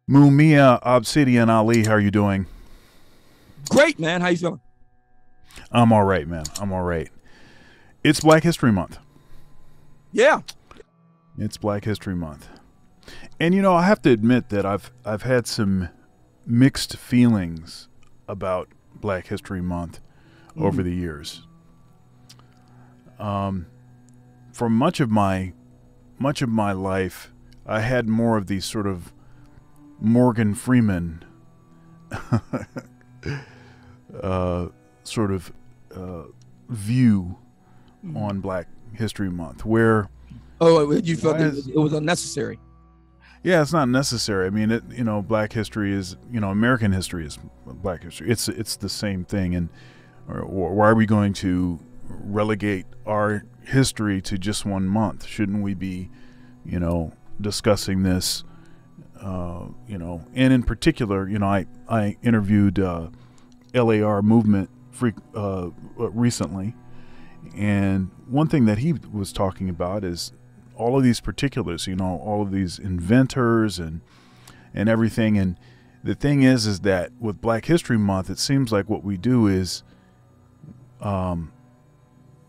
Mumia Obsidian Ali, how are you doing? Great, man. How you feeling? I'm all right, man. I'm all right. It's Black History Month. Yeah. It's Black History Month. And you know, I have to admit that I've had some mixed feelings about Black History Month over the years. For much of my life, I had more of these sort of Morgan Freeman view on Black History Month, where you felt it was unnecessary. Yeah, it's not necessary. I mean, Black history is, American history is Black history. It's the same thing. And why are we going to relegate our history to just 1 month? Shouldn't we be, discussing this? And in particular, I interviewed LAR movement recently, and one thing that he was talking about is all of these particulars, all of these inventors and everything. And the thing is that with Black History Month, it seems like what we do is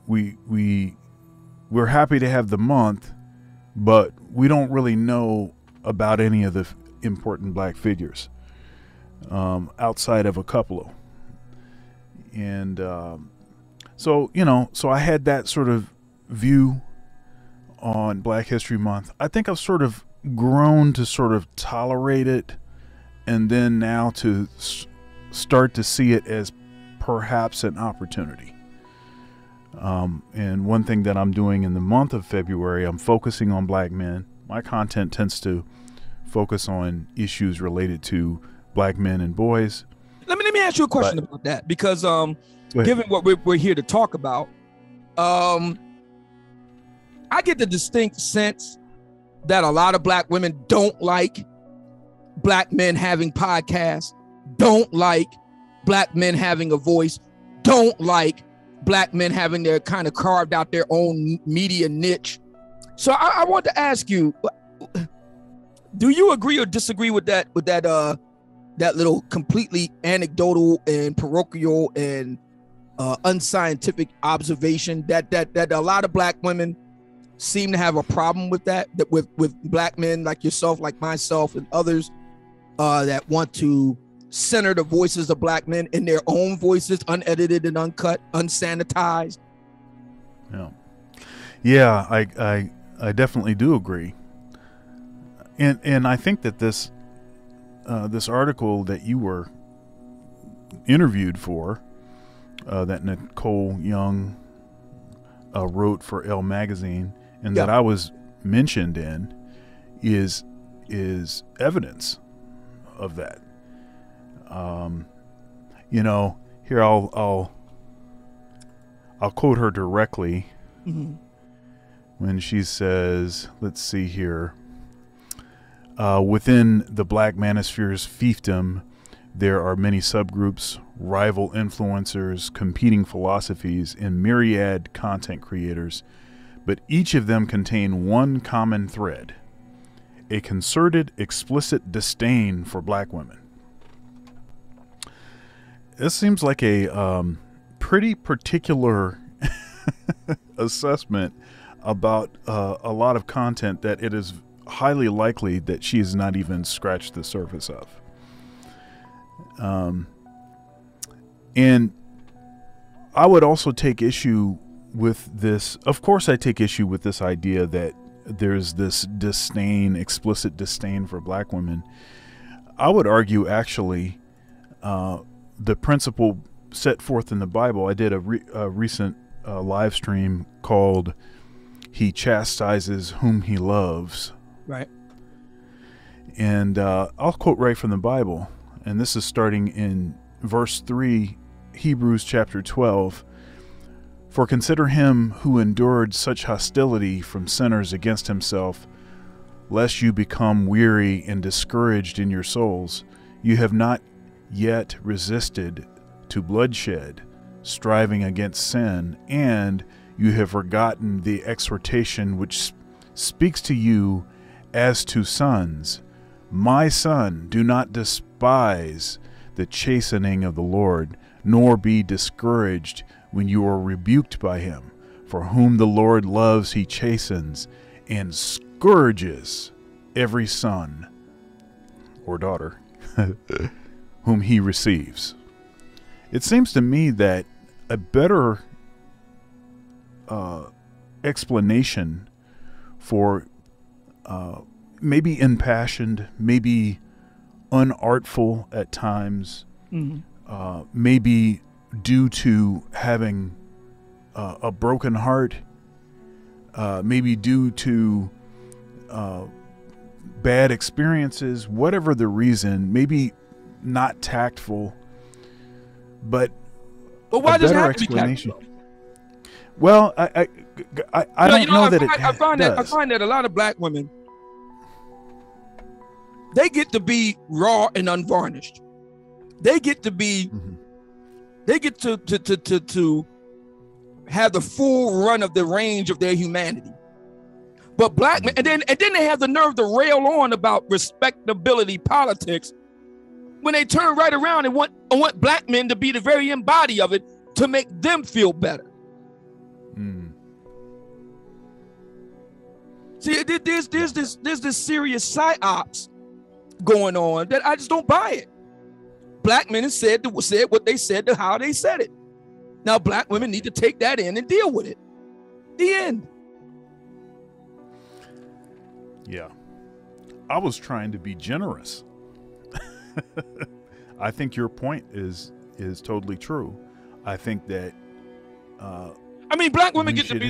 we're happy to have the month, but we don't really know about any of the important Black figures outside of a couple. And so I had that sort of view on Black History Month. I think I've sort of grown to sort of tolerate it, and then now to start to see it as perhaps an opportunity. And one thing that I'm doing in the month of February, I'm focusing on Black men. My content tends to focus on issues related to Black men and boys. Let me ask you a question about that, because given what we're here to talk about, I get the distinct sense that a lot of Black women don't like Black men having podcasts, don't like Black men having a voice, don't like Black men having their kind of carved out their own media niche. So I want to ask you, do you agree or disagree with that little completely anecdotal and parochial and unscientific observation that a lot of Black women seem to have a problem with that with Black men like yourself, like myself, and others that want to center the voices of Black men in their own voices, unedited and uncut, unsanitized? Yeah, I definitely do agree. And I think that this article that you were interviewed for, that Nicole Young wrote for Elle magazine, and that I was mentioned in, is evidence of that. Here I'll quote her directly when she says, let's see here, within the Black Manosphere's fiefdom, there are many subgroups, rival influencers, competing philosophies, and myriad content creators, but each of them contain one common thread: a concerted, explicit disdain for Black women. This seems like a pretty particular assessment about a lot of content that it is highly likely that she has not even scratched the surface of. And I would also take issue with this. Of course, I take issue with this idea that there's this disdain, explicit disdain for Black women. I would argue, actually, the principle set forth in the Bible. I did a recent live stream called "He Chastises Whom He Loves." Right. And I'll quote right from the Bible. And this is starting in verse 3, Hebrews chapter 12. "For consider him who endured such hostility from sinners against himself, lest you become weary and discouraged in your souls. You have not yet resisted to bloodshed, striving against sin, and you have forgotten the exhortation which speaks to you as to sons. My son, do not despise the chastening of the Lord, nor be discouraged when you are rebuked by him. For whom the Lord loves, he chastens and scourges every son or daughter whom he receives. It seems to me that a better explanation for maybe impassioned, maybe unartful at times, maybe due to having a broken heart, maybe due to bad experiences, whatever the reason, maybe not tactful, but why a does it better have to be explanation. tactful? Well, I don't know that I find that a lot of black women, they get to be raw and unvarnished. They get to be, they get to have the full run of the range of their humanity. But black men, and then they have the nerve to rail on about respectability politics when they turn right around and want black men to be the very embody of it to make them feel better. See, there's this serious psyops going on that I just don't buy it. Black men said what they said to how they said it. Now black women need to take that in and deal with it. The end. Yeah. I was trying to be generous. I think your point is totally true. I think that I mean, black women get to be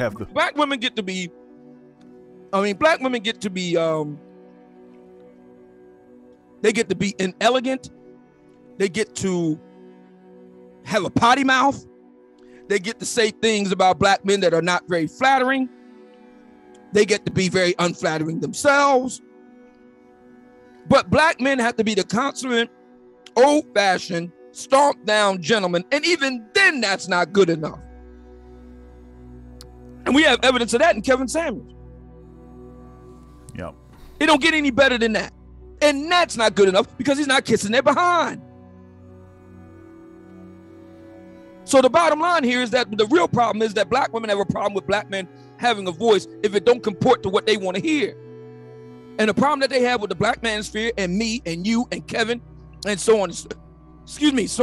they get to be inelegant. They get to have a potty mouth. They get to say things about black men that are not very flattering. They get to be very unflattering themselves. But black men have to be the consummate, old-fashioned, stomp-down gentleman. And even then, that's not good enough. And we have evidence of that in Kevin Samuels. Yep. It don't get any better than that. And that's not good enough because he's not kissing their behind. So the bottom line here is that the real problem is that black women have a problem with black men having a voice if it don't comport to what they want to hear. And the problem that they have with the Black Manosphere and me and you and Kevin and so on, so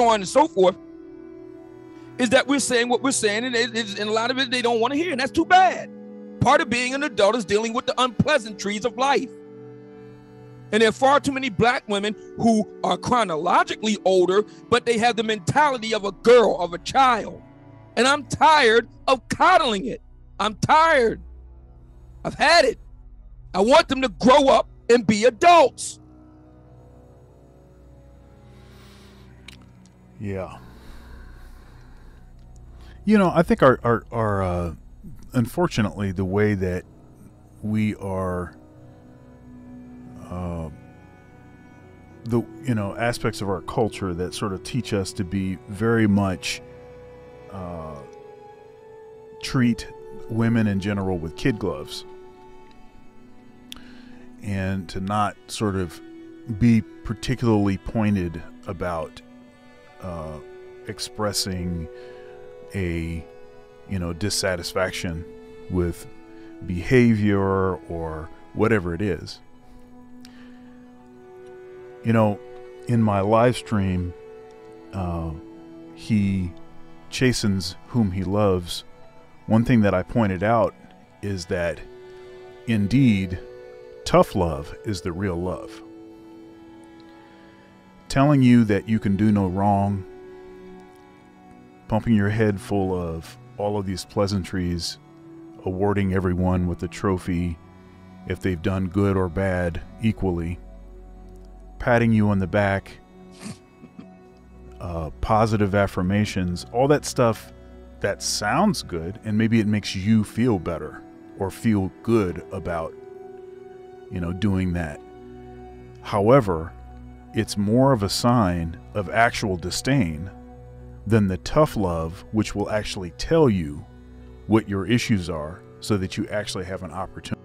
on and so forth, is that we're saying what we're saying, and a lot of it they don't want to hear, and that's too bad. Part of being an adult is dealing with the unpleasantries of life. And there are far too many black women who are chronologically older, but they have the mentality of a girl, of a child. And I'm tired of coddling it. I'm tired. I've had it. I want them to grow up and be adults. Yeah. You know, I think our unfortunately, the way that we are, aspects of our culture that sort of teach us to be very much, treat women in general with kid gloves, and to not sort of be particularly pointed about expressing a dissatisfaction with behavior or whatever it is. In my live stream, he chastens whom he loves. One thing that I pointed out is that indeed tough love is the real love. Telling you that you can do no wrong, pumping your head full of all of these pleasantries, awarding everyone with a trophy if they've done good or bad equally, patting you on the back, positive affirmations, all that stuff that sounds good, and maybe it makes you feel better or feel good about doing that. However, it's more of a sign of actual disdain than the tough love, which will actually tell you what your issues are so that you actually have an opportunity.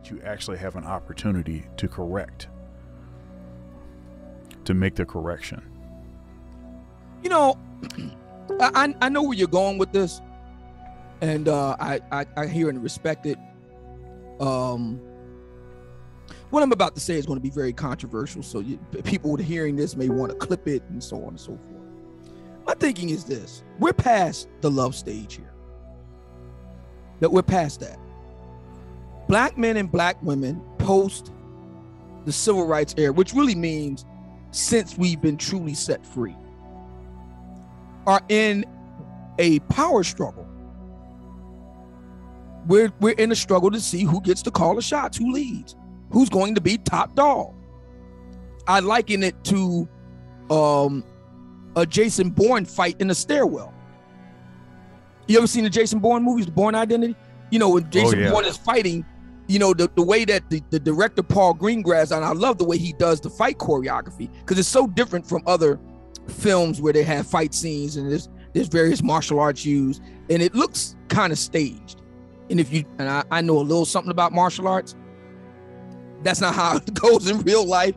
that you actually have an opportunity to correct, to make the correction. You know, I know where you're going with this, and I hear and respect it. What I'm about to say is going to be very controversial, so people hearing this may want to clip it and so on and so forth. My thinking is this: we're past the love stage here. That we're past that. Black men and black women post the civil rights era, which really means since we've been truly set free, are in a power struggle. We're in a struggle to see who gets to call the shots, who leads, who's going to be top dog. I liken it to a Jason Bourne fight in a stairwell. You ever seen the Jason Bourne movies, the Bourne Identity? You know, when Jason Bourne is fighting, you know, the way that the director Paul Greengrass, and I love the way he does the fight choreography, because it's so different from other films where they have fight scenes and there's various martial arts used, and it looks kind of staged. And if you, and I know a little something about martial arts, that's not how it goes in real life.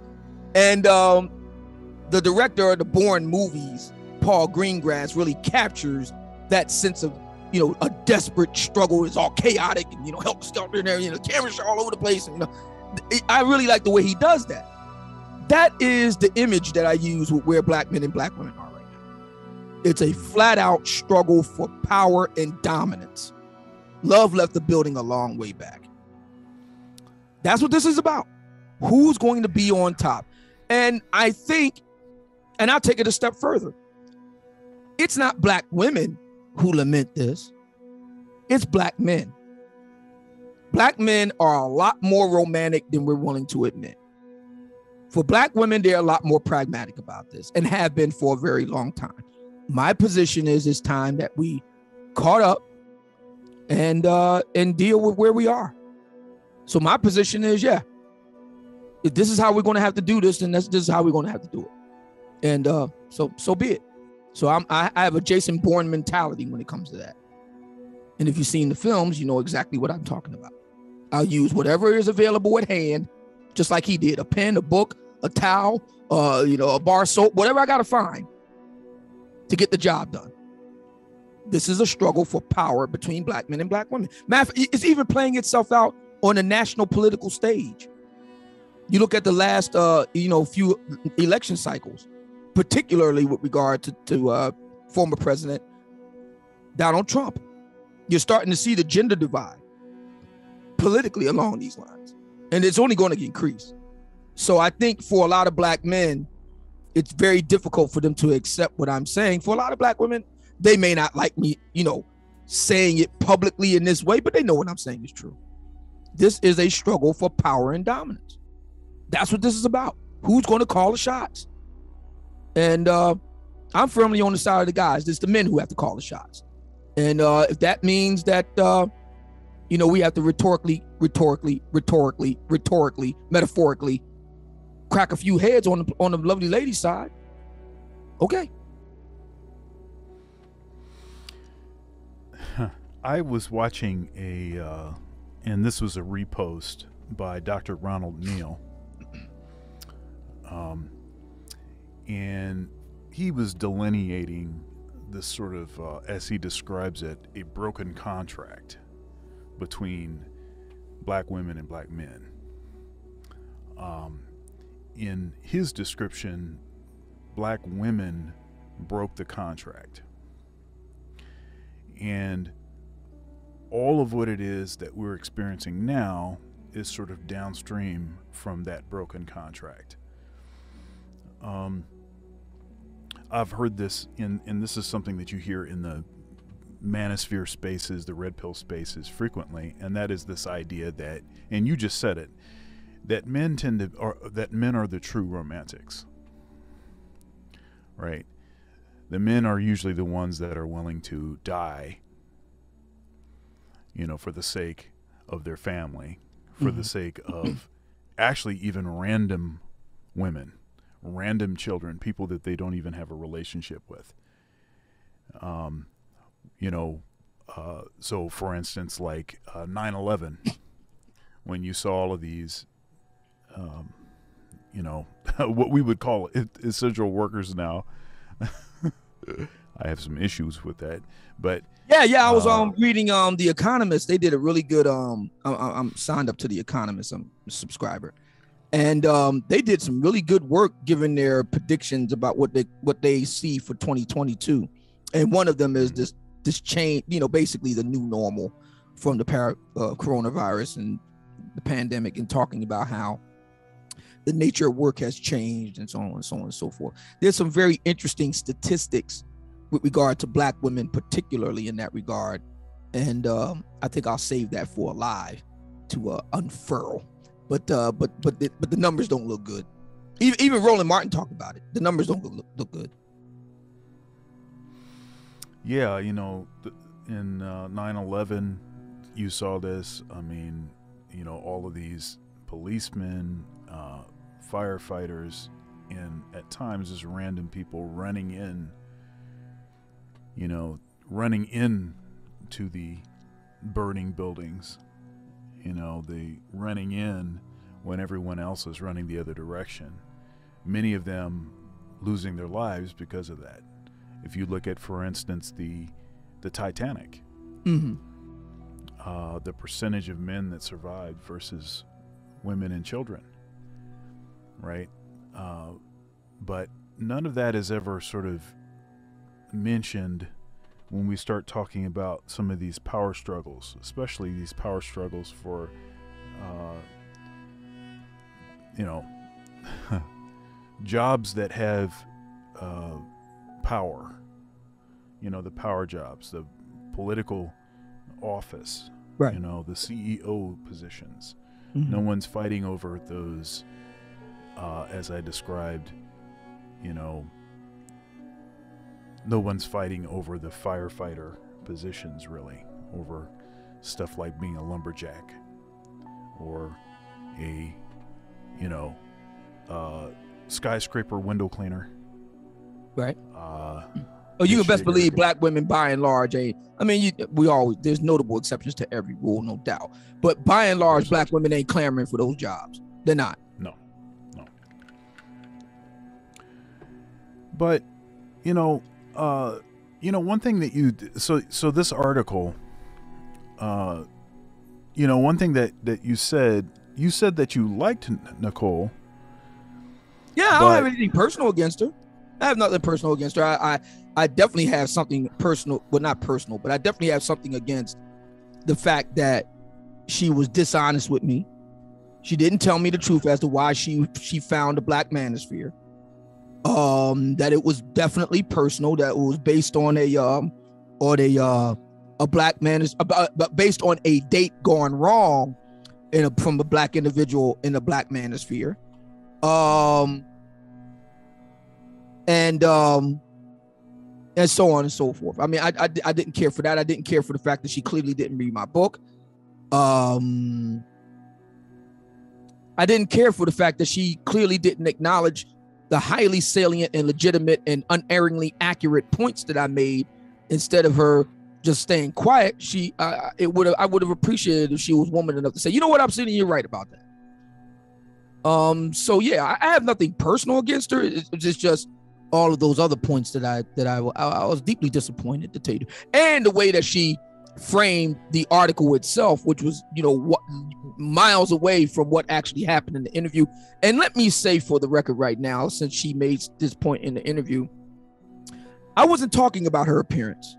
And the director of the Bourne movies, Paul Greengrass, really captures that sense of, you know, a desperate struggle. It's all chaotic and, you know, help skelter there, you know, cameras are all over the place. And, you know, I really like the way he does that. That is the image that I use with where black men and black women are right now. It's a flat out struggle for power and dominance. Love left the building a long way back. That's what this is about. Who's going to be on top? And I think, and I'll take it a step further, it's not black women who lament this. It's black men. Black men are a lot more romantic than we're willing to admit. For black women, they're a lot more pragmatic about this and have been for a very long time. My position is it's time that we caught up and deal with where we are. So my position is, yeah, if this is how we're going to have to do this, then this is how we're going to have to do it. And so be it. So I have a Jason Bourne mentality when it comes to that. And if you've seen the films, you know exactly what I'm talking about. I'll use whatever is available at hand, just like he did: a pen, a book, a towel, you know, a bar of soap, whatever I got to find to get the job done. This is a struggle for power between black men and black women. It's even playing itself out on the national political stage. You look at the last, you know, few election cycles, particularly with regard to former President Donald Trump. You're starting to see the gender divide politically along these lines, and it's only going to increase. So I think for a lot of black men, it's very difficult for them to accept what I'm saying. For a lot of black women, they may not like me, you know, saying it publicly in this way, but they know what I'm saying is true. This is a struggle for power and dominance. That's what this is about. Who's going to call the shots? And I'm firmly on the side of the guys. It's the men who have to call the shots. And if that means that, you know, we have to rhetorically, metaphorically crack a few heads on the lovely lady's side, okay. I was watching and this was a repost by Dr. Ronald Neal. And he was delineating this sort of, as he describes it, a broken contract between black women and black men. In his description, black women broke the contract. And all of what it is that we're experiencing now is sort of downstream from that broken contract. I've heard this, and this is something that you hear in the manosphere spaces, the red pill spaces frequently, and that is this idea that, and you just said it, that men are the true romantics, right? The men are usually the ones that are willing to die, you know, for the sake of their family, for the sake of actually even random women, random children, people that they don't even have a relationship with. You know, so for instance, like 9/11, when you saw all of these, what we would call essential workers now. I have some issues with that, but I was reading The Economist. They did a really good I'm signed up to The Economist. I'm a subscriber, and they did some really good work giving their predictions about what they see for 2022, and one of them is this change, basically the new normal from the coronavirus and the pandemic, and talking about how the nature of work has changed and so on and so on and so forth. There's some very interesting statistics with regard to Black women, particularly in that regard. And I think I'll save that for a live to unfurl. But the numbers don't look good. Even Roland Martin talked about it. The numbers don't look good. Yeah, in 9/11, you saw this. I mean, all of these policemen, firefighters, and at times just random people running in to the burning buildings, they running in when everyone else is running the other direction. Many of them losing their lives because of that. If you look at, for instance, the Titanic, the percentage of men that survived versus women and children, right? But none of that is ever sort of mentioned when we start talking about some of these power struggles, especially these power struggles for, jobs that have power, the power jobs, the political office, right? The CEO positions. Mm-hmm. No one's fighting over those, as I described, no one's fighting over the firefighter positions, really, over stuff like being a lumberjack or a, skyscraper window cleaner. Right. You can best believe Black women, by and large, there's notable exceptions to every rule, no doubt. But by and large, Black women ain't clamoring for those jobs. They're not. No. But, one thing that so this article, one thing that you said that you liked Nicole. Yeah, I don't have anything personal against her. I have nothing personal against her. I definitely have something personal, well, not personal, but I definitely have something against the fact that she was dishonest with me. She didn't tell me the truth as to why she found the Black Manosphere. That it was definitely personal, that it was based on a Black man, but based on a date gone wrong from a Black individual in the Black Manosphere. And so on and so forth. I mean, I didn't care for that. I didn't care for the fact that she clearly didn't read my book. I didn't care for the fact that she clearly didn't acknowledge the highly salient and legitimate and unerringly accurate points that I made. Instead of her just staying quiet, I would have appreciated if she was woman enough to say, you know what, Obsidian, you're right about that. So yeah, I have nothing personal against her. It's just all of those other points that I was deeply disappointed, to tell you, and the way that she framed the article itself, which was miles away from what actually happened in the interview. And let me say, for the record right now, since she made this point in the interview, I wasn't talking about her appearance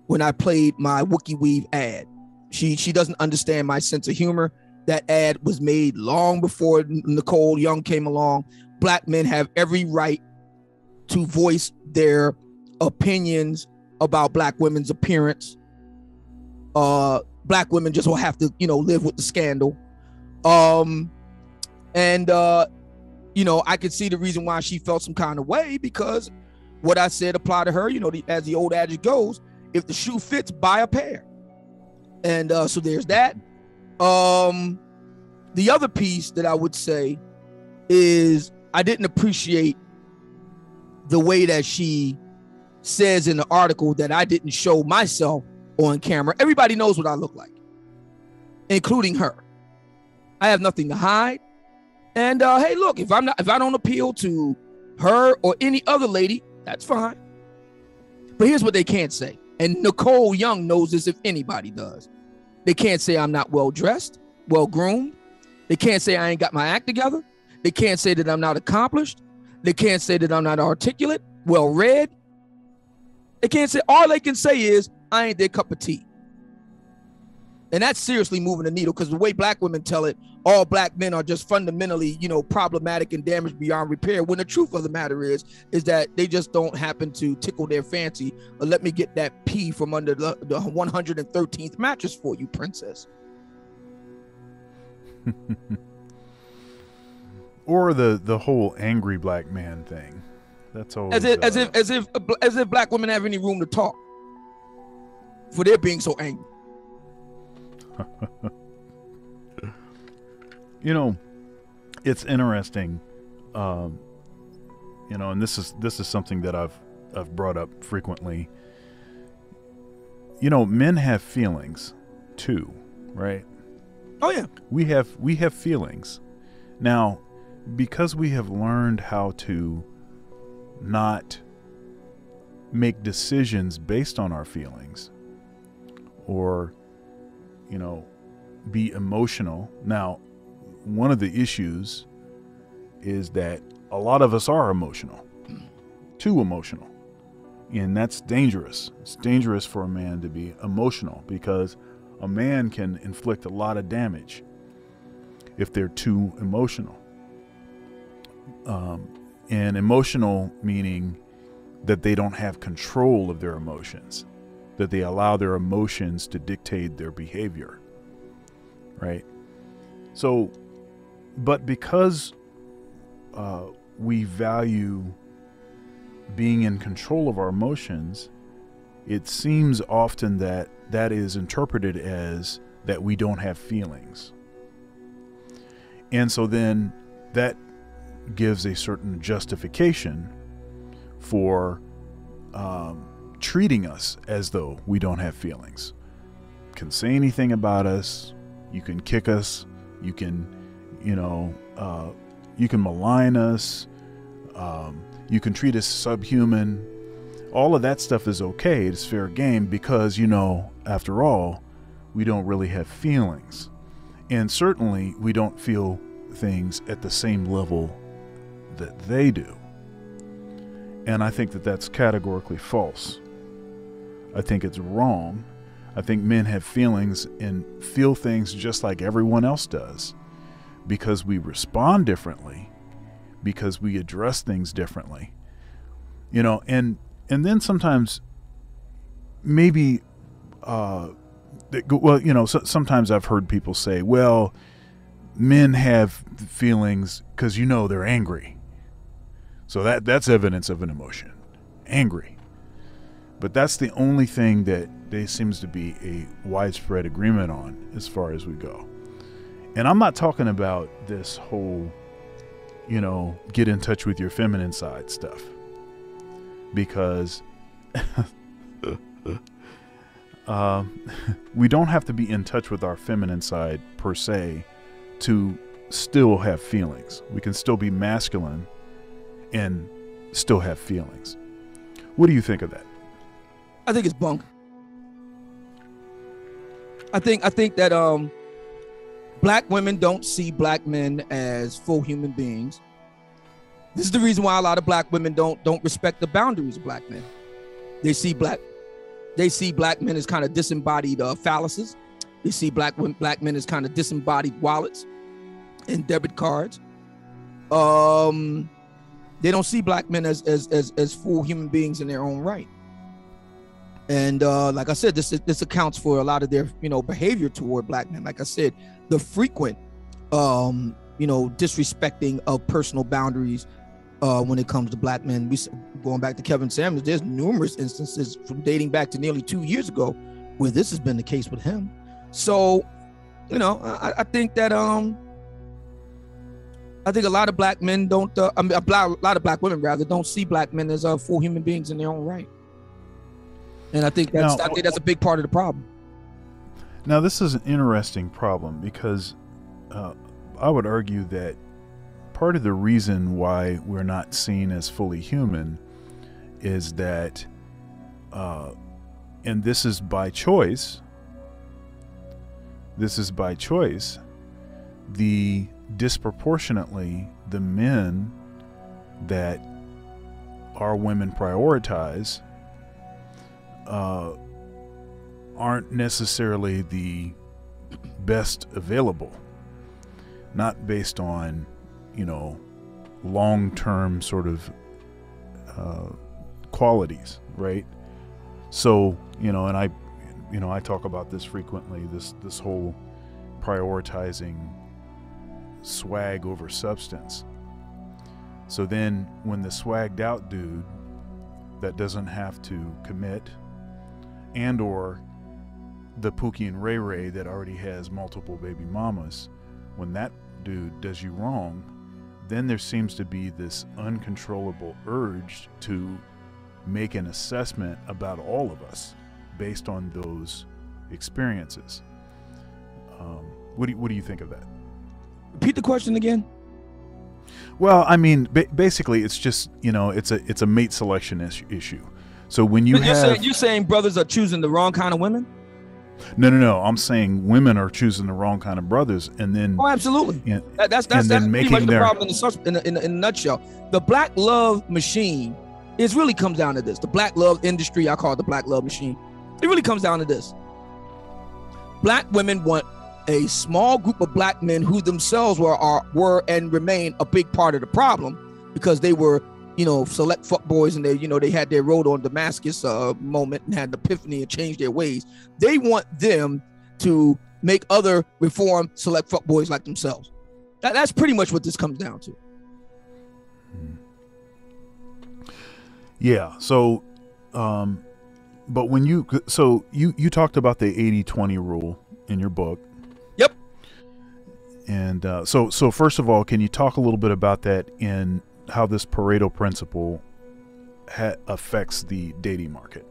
when I played my Wookie Weave ad. She doesn't understand my sense of humor. That ad was made long before Nicole Young came along. Black men have every right to voice their opinions about Black women's appearance. Black women just will have to, live with the scandal. I could see the reason why she felt some kind of way, because what I said applied to her. As the old adage goes, if the shoe fits, buy a pair. And so there's that. The other piece that I would say is I didn't appreciate the way that she says in the article that I didn't show myself on camera. Everybody knows what I look like, including her. I have nothing to hide. And hey, look, if I don't appeal to her or any other lady, that's fine. But here's what they can't say. And Nicole Young knows this if anybody does. They can't say I'm not well dressed, well groomed. They can't say I ain't got my act together. They can't say that I'm not accomplished. They can't say that I'm not articulate, well read. They can't say, all they can say is I ain't their cup of tea. And that's seriously moving the needle, because the way black women tell it, all black men are just fundamentally, problematic and damaged beyond repair. When the truth of the matter is that they just don't happen to tickle their fancy, or let me get that pee from under the 113th mattress for you, princess. Or the whole angry black man thing. That's always as if black women have any room to talk for their being so angry. It's interesting, and this is something that I've brought up frequently. Men have feelings too, right? Oh yeah, we have feelings. Now, because we have learned how to not make decisions based on our feelings, or be emotional. Now, one of the issues is that a lot of us are emotional, too emotional, and that's dangerous. It's dangerous for a man to be emotional, because a man can inflict a lot of damage if they're too emotional. And emotional meaning that they don't have control of their emotions, that they allow their emotions to dictate their behavior, right? So, but because we value being in control of our emotions, it seems often that is interpreted as that we don't have feelings. And so then that gives a certain justification for treating us as though we don't have feelings. You can say anything about us, you can kick us, you can malign us, you can treat us subhuman. All of that stuff is okay. It's fair game, because after all, we don't really have feelings, and certainly we don't feel things at the same level that they do. And I think that that's categorically false. I think it's wrong. I think men have feelings and feel things just like everyone else does, because we respond differently, because we address things differently, and then sometimes maybe, sometimes I've heard people say, well, men have feelings because they're angry. So that's evidence of an emotion, angry. But that's the only thing that there seems to be a widespread agreement on as far as we go. And I'm not talking about this whole, get in touch with your feminine side stuff, because we don't have to be in touch with our feminine side per se to still have feelings. We can still be masculine and still have feelings. What do you think of that? I think it's bunk. I think that black women don't see black men as full human beings. This is the reason why a lot of black women don't respect the boundaries of black men. They see black men as kind of disembodied phalluses. They see black men as kind of disembodied wallets and debit cards. They don't see black men as full human beings in their own right. And like I said, this accounts for a lot of their behavior toward black men. Like I said, the frequent disrespecting of personal boundaries when it comes to black men. Going back to Kevin Samuels, there's numerous instances from dating back to nearly 2 years ago where this has been the case with him. So, I think that I think a lot of black men don't. A lot of black women rather don't see black men as full human beings in their own right. And I think that's a big part of the problem. Now, this is an interesting problem because I would argue that part of the reason why we're not seen as fully human is that, and this is by choice, disproportionately the men that our women prioritize aren't necessarily the best available, not based on, you know, long-term sort of qualities, right? So, you know, and I talk about this frequently, this whole prioritizing swag over substance. So then when the swagged out dude that doesn't have to commit, and or the Pookie and Ray Ray that already has multiple baby mamas, when that dude does you wrong, then there seems to be this uncontrollable urge to make an assessment about all of us based on those experiences. What do you think of that? Repeat the question again. Well, I mean, basically, it's just, you know, it's a mate selection issue. So when you're saying brothers are choosing the wrong kind of women? No. I'm saying women are choosing the wrong kind of brothers, and then absolutely. You know, that's pretty much the problem in a nutshell. The black love machine really comes down to this. The black love industry, I call it the black love machine. It really comes down to this. Black women want a small group of black men who themselves were and remain a big part of the problem, because they were, you know, select fuck boys, and they had their road on Damascus moment and had an epiphany and changed their ways. They want them to make other reform select fuck boys like themselves. That's pretty much what this comes down to. Yeah. So, but when you talked about the 80-20 rule in your book. Yep. And so first of all, can you talk a little bit about that in how this Pareto principle affects the dating market?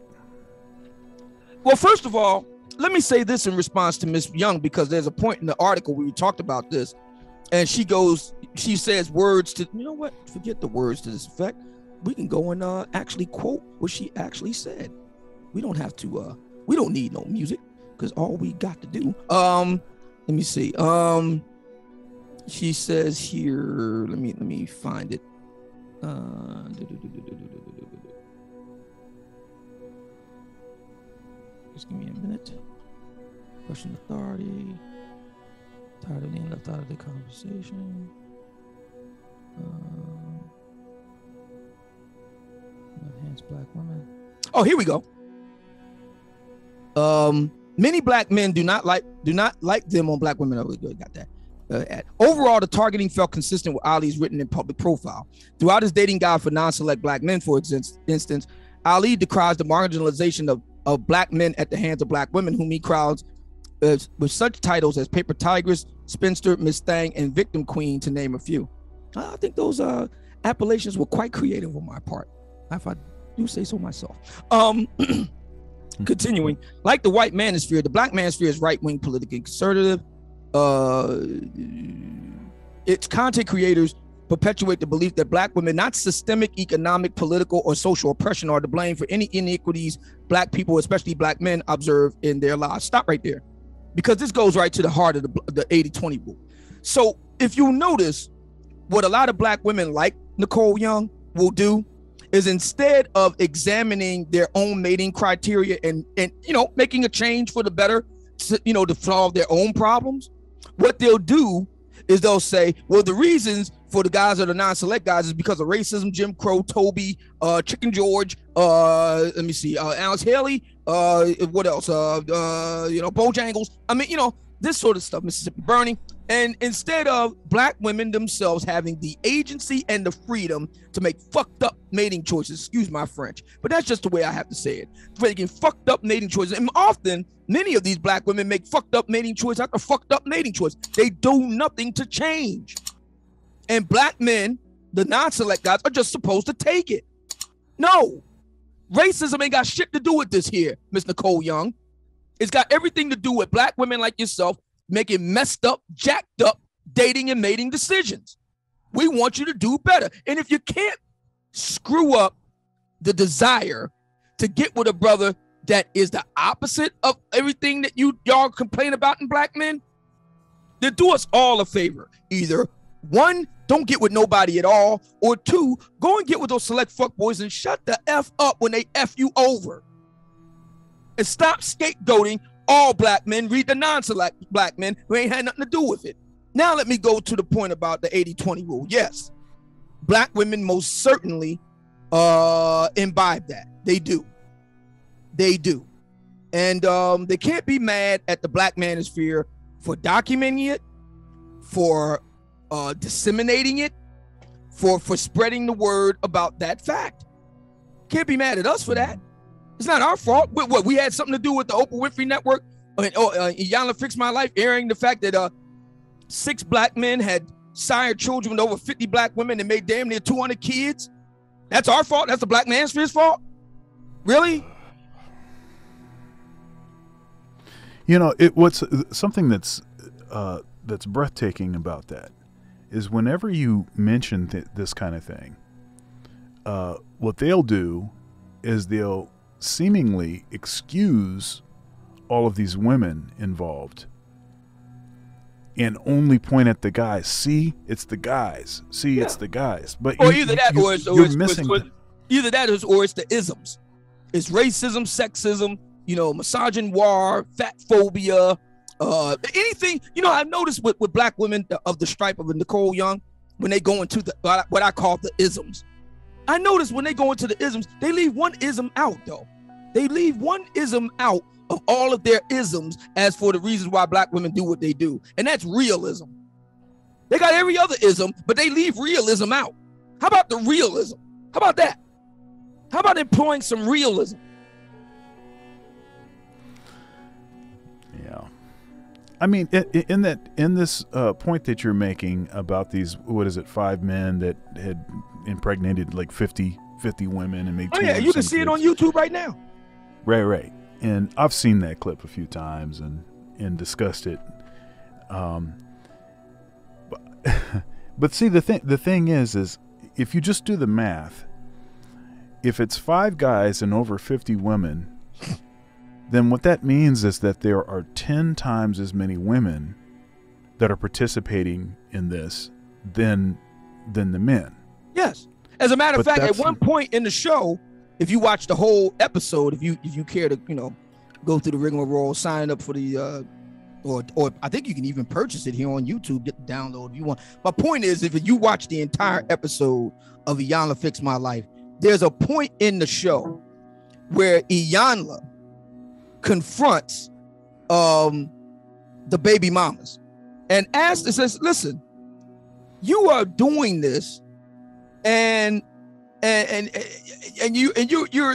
Well, first of all, let me say this in response to Miss Young, because there's a point in the article where we talked about this, and she says words to, you know what, forget the words to this effect. We can go and actually quote what she actually said. We don't have to, we don't need no music, because all we got to do, let me see. She says here, let me find it. Just give me a minute. Question authority. Tired of being left out of the conversation. Enhance black women. Oh, here we go. Many black men do not like them on black women. Oh, good, got that. Overall, the targeting felt consistent with Ali's written in public profile. Throughout his dating guide for non-select black men, for instance, Ali decries the marginalization of black men at the hands of black women, whom he crowds with such titles as Paper Tigress, Spinster, Miss Thang, and Victim Queen, to name a few. I think those appellations were quite creative on my part, if I do say so myself. Continuing, like the white manosphere, the black manosphere is right-wing, politically conservative. Its content creators perpetuate the belief that black women, not systemic, economic, political, or social oppression, are to blame for any inequities black people, especially black men, observe in their lives. Stop right there, because this goes right to the heart of the 80-20 rule. So if you notice, what a lot of black women like Nicole Young will do is, instead of examining their own mating criteria and making a change for the better, to solve their own problems, what they'll do is they'll say, well, the reasons for the guys that are non-select guys is because of racism, Jim Crow, Toby, Chicken George, let me see, Alice Haley, what else, Bojangles. I mean, this sort of stuff, Mississippi Burning. And instead of black women themselves having the agency and the freedom to make fucked up mating choices, excuse my French, but that's just the way I have to say it, making fucked up mating choices. And often, many of these black women make fucked up mating choice after fucked up mating choice. They do nothing to change. And black men, the non-select guys, are just supposed to take it. No, racism ain't got shit to do with this here, Miss Nicole Young. It's got everything to do with black women like yourself making messed up, jacked up, dating and mating decisions. We want you to do better. And if you can't screw up the desire to get with a brother that is the opposite of everything that y'all complain about in black men, then do us all a favor. Either one, don't get with nobody at all, or two, go and get with those select fuckboys and shut the F up when they F you over. And stop scapegoating all black men. Read the non-select black men who ain't had nothing to do with it. Now let me go to the point about the 80-20 rule. Yes, black women most certainly imbibe that. They do. They do. And they can't be mad at the Black Manosphere for documenting it, for disseminating it, for spreading the word about that fact. Can't be mad at us for that. It's not our fault. What we had something to do with the Oprah Winfrey Network, Iyanla Fix My Life, airing the fact that 6 black men had sired children with over 50 black women and made damn near 200 kids. That's our fault. That's the Black Manosphere's fault. Really? You know, what's something that's breathtaking about that is whenever you mention this kind of thing, what they'll do is they'll seemingly excuse all of these women involved and only point at the guys. See, it's the guys. See, yeah. It's the guys. But either that or it's the isms. It's racism, sexism, misogynoir, fat phobia, anything. I've noticed with black women of the stripe of a Nicole Young, when they go into what I call the isms. I notice when they go into the isms, they leave one ism out, though. They leave one ism out of all of their isms as for the reasons why black women do what they do. And that's realism. They got every other ism, but they leave realism out. How about the realism? How about that? How about employing some realism? Yeah. I mean, in this point that you're making about these, 5 men that had impregnated like 50 women and made. Oh yeah, you can see it on YouTube right now. Right. And I've seen that clip a few times and discussed it. But see, the thing is if you just do the math, if it's 5 guys and over 50 women, then what that means is that there are 10 times as many women that are participating in this than the men. Yes. As a matter of fact, at one point in the show, if you watch the whole episode, if you care to, go through the rigmarole, sign up for the or I think you can even purchase it here on YouTube, get the download if you want. My point is, if you watch the entire episode of Iyanla Fix My Life, there's a point in the show where Iyanla confronts the baby mamas and says, listen, you are doing this and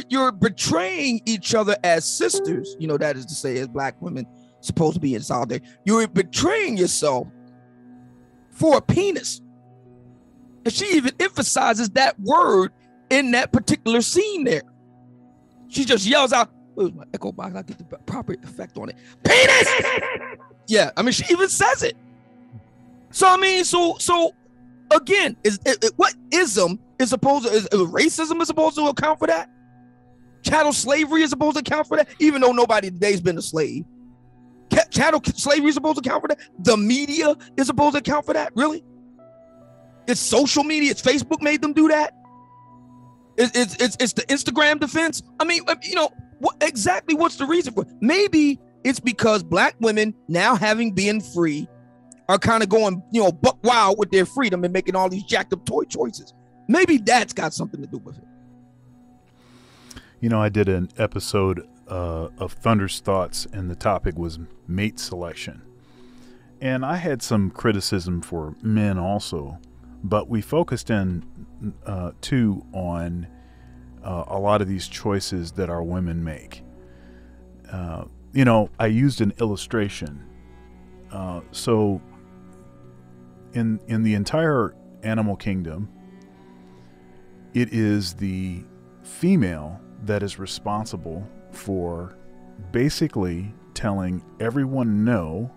you're betraying each other as sisters, that is to say, as black women supposed to be in solidarity. You're betraying yourself for a penis. And she even emphasizes that word in that particular scene there. She just yells out, where's my echo box? I'll get the proper effect on it. Penis! Yeah, I mean, she even says it. So, I mean, so again, what ism is supposed to, is racism is supposed to account for that? Chattel slavery is supposed to account for that, even though nobody today's been a slave. Chattel slavery is supposed to account for that. The media is supposed to account for that. Really? It's social media. It's Facebook made them do that. It's the Instagram defense. I mean, what's the reason for it? Maybe it's because black women now having been free are kind of going, buck wild with their freedom and making all these jacked up toy choices. Maybe that's got something to do with it. I did an episode of Thunder's Thoughts, and the topic was mate selection. And I had some criticism for men also, but we focused in too on a lot of these choices that our women make. I used an illustration. So in the entire animal kingdom, it is the female that is responsible for basically telling everyone no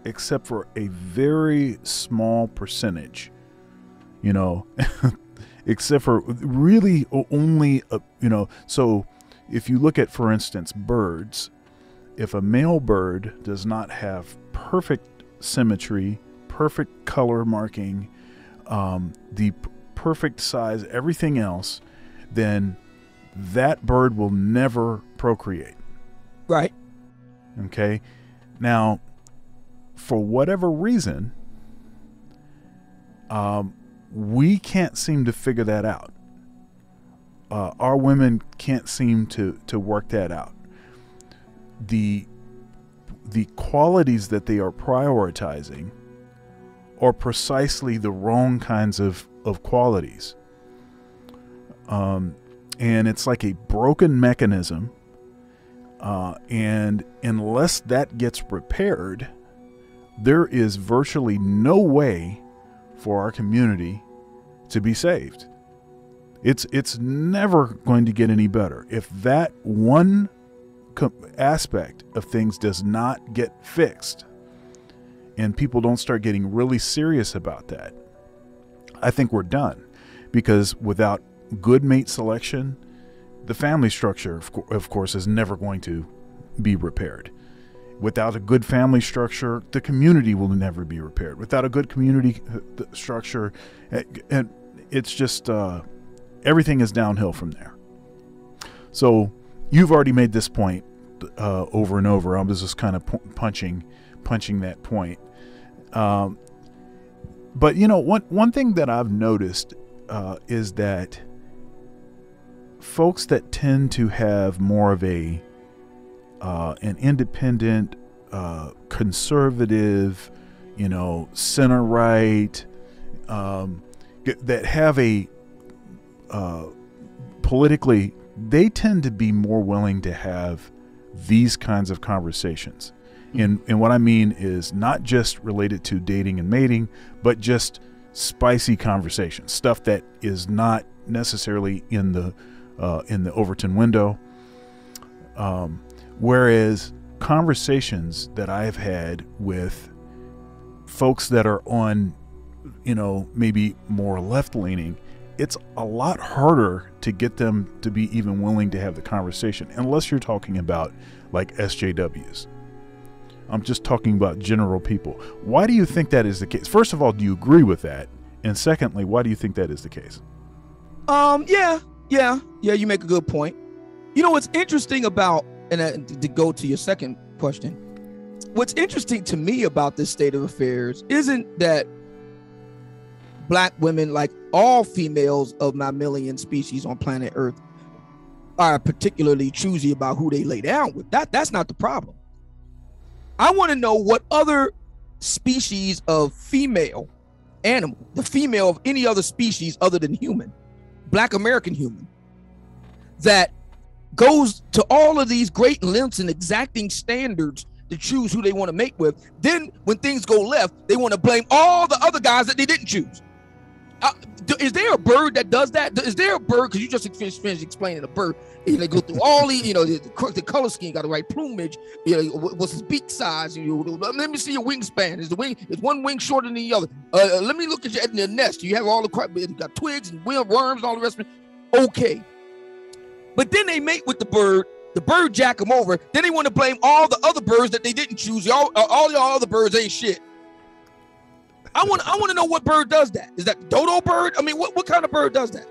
except for a very small percentage, you know, except for really only, you know, so if you look at, for instance, birds, if a male bird does not have perfect symmetry, perfect color marking, the perfect size, everything else, then that bird will never procreate. Right. Okay. Now, for whatever reason, we can't seem to figure that out. Our women can't seem to work that out. The qualities that they are prioritizing are precisely the wrong kinds of qualities. And it's like a broken mechanism. And unless that gets repaired, there is virtually no way for our community to be saved. It's never going to get any better. If that one aspect of things does not get fixed and people don't start getting really serious about that, I think we're done. Because without good mate selection, the family structure, of course, is never going to be repaired. Without a good family structure, the community will never be repaired. Without a good community structure, and it's just everything is downhill from there. So you've already made this point over and over. I was just kind of punching that point. But you know, one thing that I've noticed is that folks that tend to have more of an independent, conservative, you know, center right, that have a politically, they tend to be more willing to have these kinds of conversations. And what I mean is not just related to dating and mating, but just spicy conversations, stuff that is not necessarily in the Overton window. Whereas conversations that I've had with folks that are on, you know, maybe more left leaning, it's a lot harder to get them to be even willing to have the conversation, unless you're talking about like SJWs. I'm just talking about general people. Why do you think that is the case? First of all, do you agree with that? And secondly, why do you think that is the case? Yeah, you make a good point. You know, what's interesting about, and to go to your second question, what's interesting to me about this state of affairs isn't that Black women, like all females of mammalian species on planet Earth, are particularly choosy about who they lay down with. That's not the problem. I want to know what other species of female animal, the female of any other species other than human, Black American human, that goes to all of these great lengths and exacting standards to choose who they want to mate with. Then when things go left, they want to blame all the other guys that they didn't choose. Is there a bird that does that? Is there a bird? Because you just finished explaining a bird. And they go through all the, you know, the color scheme, got the right plumage. You know, what's his beak size? Let me see your wingspan. Is one wing shorter than the other? Let me look at your nest. You have all the crap. You got twigs and worms and all the rest of it. Okay. But then they mate with the bird jack them over. Then they want to blame all the other birds that they didn't choose. All y'all other birds ain't shit. I want to know what bird does that. Is that the dodo bird? I mean, what kind of bird does that?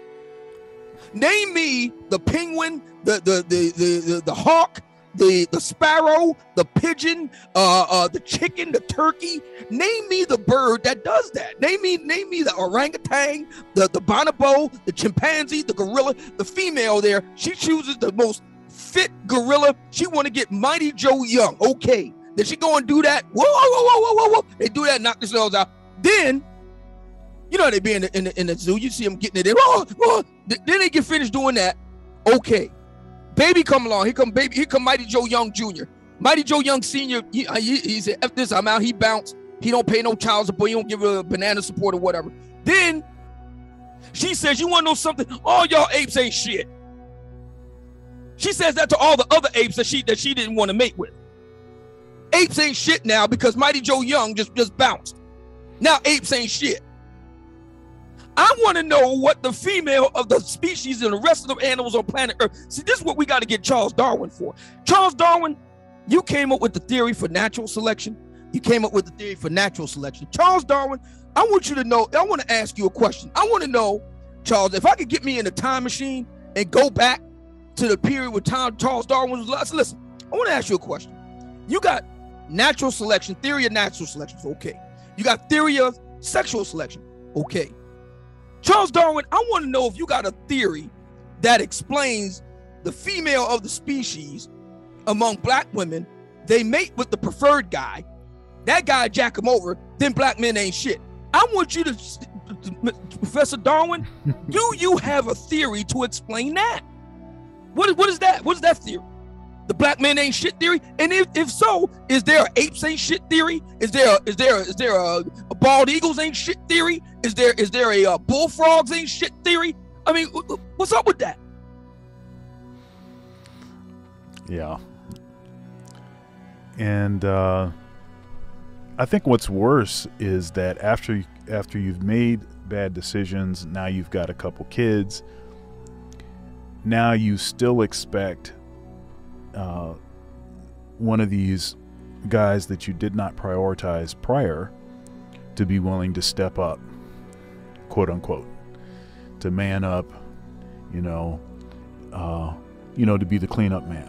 Name me the penguin, the hawk, the sparrow, the pigeon, the chicken, the turkey. Name me the bird that does that. Name me the orangutan, the bonobo, the chimpanzee, the gorilla. The female there, she chooses the most fit gorilla. She want to get Mighty Joe Young. Okay, then she go and do that. Whoa. They do that, knock themselves out. Then, you know, they be in the zoo. You see them getting it in. Then they get finished doing that. Okay, baby come along. Here come Mighty Joe Young Jr. Mighty Joe Young Sr. He said, F this, I'm out. He bounced. He don't pay no child support. He don't give her a banana support or whatever. Then she says, you want to know something? All y'all apes ain't shit. She says that to all the other apes that she didn't want to mate with. Apes ain't shit now because Mighty Joe Young just bounced. Now apes ain't shit. I want to know what the female of the species and the rest of the animals on planet Earth. See, this is what we got to get Charles Darwin for. Charles Darwin, you came up with the theory for natural selection. You came up with the theory for natural selection. Charles Darwin, I want you to know, I want to ask you a question. I want to know, Charles, if I could get me in a time machine and go back to the period where Charles Darwin was alive. Listen, I want to ask you a question. You got natural selection, theory of natural selection, okay. You got theory of sexual selection, okay. Charles Darwin, I want to know if you got a theory that explains the female of the species among black women. They mate with the preferred guy. That guy jack him over, then black men ain't shit. I want you to, Professor Darwin, do you have a theory to explain that? What is that? What is that theory? The black men ain't shit theory? And if so, is there an apes ain't shit theory? Is there a bald eagles ain't shit theory? Is there a bullfrogs ain't shit theory? I mean, what's up with that? Yeah. And I think what's worse is that after you've made bad decisions, now you've got a couple kids, now you still expect one of these guys that you did not prioritize prior to be willing to step up, quote unquote, to man up, to be the cleanup man.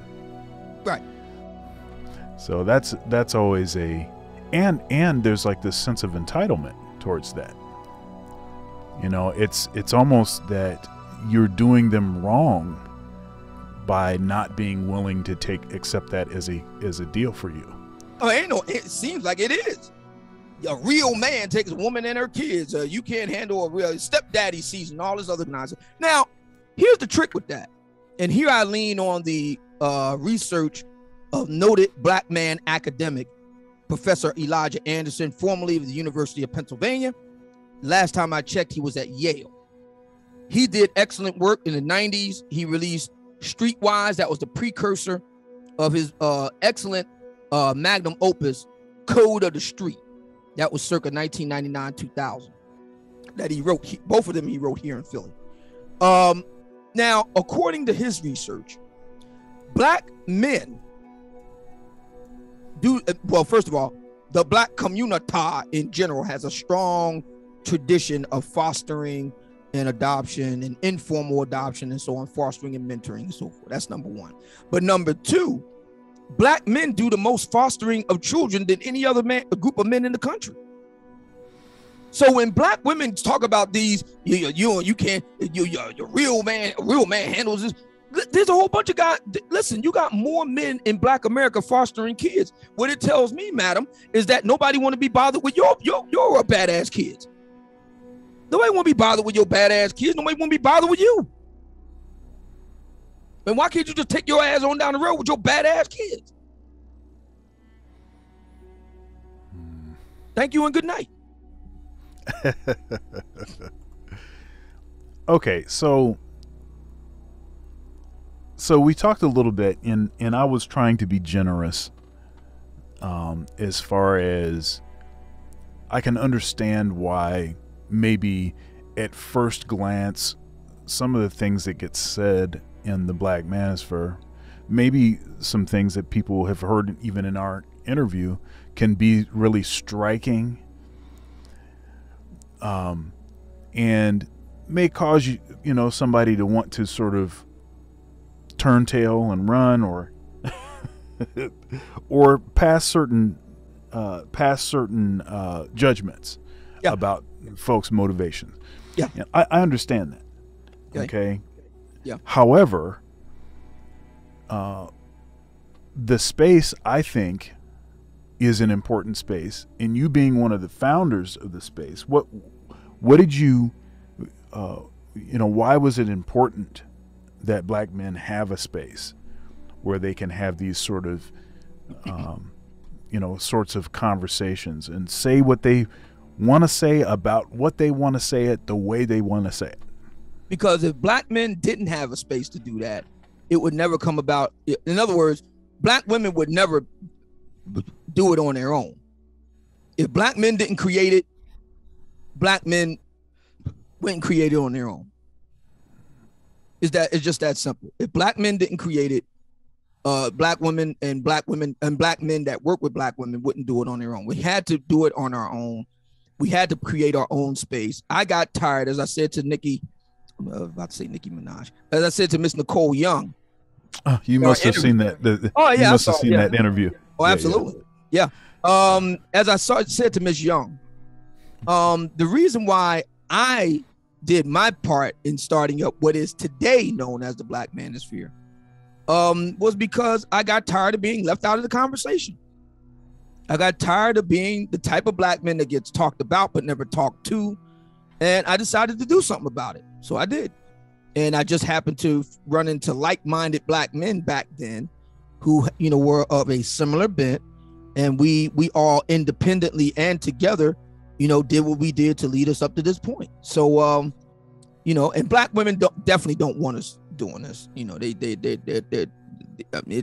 Right. So that's always and there's like this sense of entitlement towards that. It's almost that you're doing them wrong by not being willing to accept that as a deal for you. Oh, it seems like it is. A real man takes a woman and her kids. You can't handle a real stepdaddy season, all this other nonsense. Now, here's the trick with that. And here I lean on the research of noted black man academic, Professor Elijah Anderson, formerly of the University of Pennsylvania. Last time I checked, he was at Yale. He did excellent work in the 90s. He released Streetwise. That was the precursor of his excellent magnum opus, Code of the Street. That was circa 1999-2000 that he wrote. Both of them he wrote here in Philly. Now, according to his research, black men do, well, first of all, the black community in general has a strong tradition of fostering and adoption and informal adoption and so on, fostering and mentoring and so forth. That's number one. But number two, black men do the most fostering of children than any other a group of men in the country. So when black women talk about these, you can't, your real man handles this. There's a whole bunch of guys. Listen, you got more men in black America fostering kids. What it tells me, madam, is that nobody want to be bothered with your badass kids. Nobody want to be bothered with your badass kids. Nobody want to be bothered with you. And why can't you just take your ass on down the road with your badass kids? Thank you and good night. Okay, so we talked a little bit, and I was trying to be generous as far as I can understand why maybe at first glance some of the things that get said in the Black Manosphere, maybe some things that people have heard even in our interview, can be really striking and may cause somebody to want to sort of turn tail and run or pass certain judgments about folks' motivations. Yeah, I understand that. Okay. Yeah. However, the space, I think, is an important space, and you being one of the founders of the space, what did you, why was it important that black men have a space where they can have these sort of, sorts of conversations and say what they want to say about what they want to say it the way they want to say it? Because if black men didn't have a space to do that, it would never come about. In other words, black women would never do it on their own. If black men didn't create it, black men went and created it on their own. It's just that simple. If black men didn't create it, black women and black men that work with black women wouldn't do it on their own. We had to do it on our own. We had to create our own space. I got tired, as I said to Nicki, I was about to say Nicki Minaj, as I said to Miss Nicole Young. Oh, you must have seen that. You must have seen that interview. Oh, absolutely. Yeah. As I said to Miss Young, the reason why I did my part in starting up what is today known as the Black Manosphere was because I got tired of being left out of the conversation. I got tired of being the type of black man that gets talked about but never talked to, and I decided to do something about it. So I did. And I just happened to run into like-minded black men back then who, you know, were of a similar bent, and we all independently and together, you know, did what we did to lead us up to this point. So you know, and black women definitely don't want us doing this. You know, it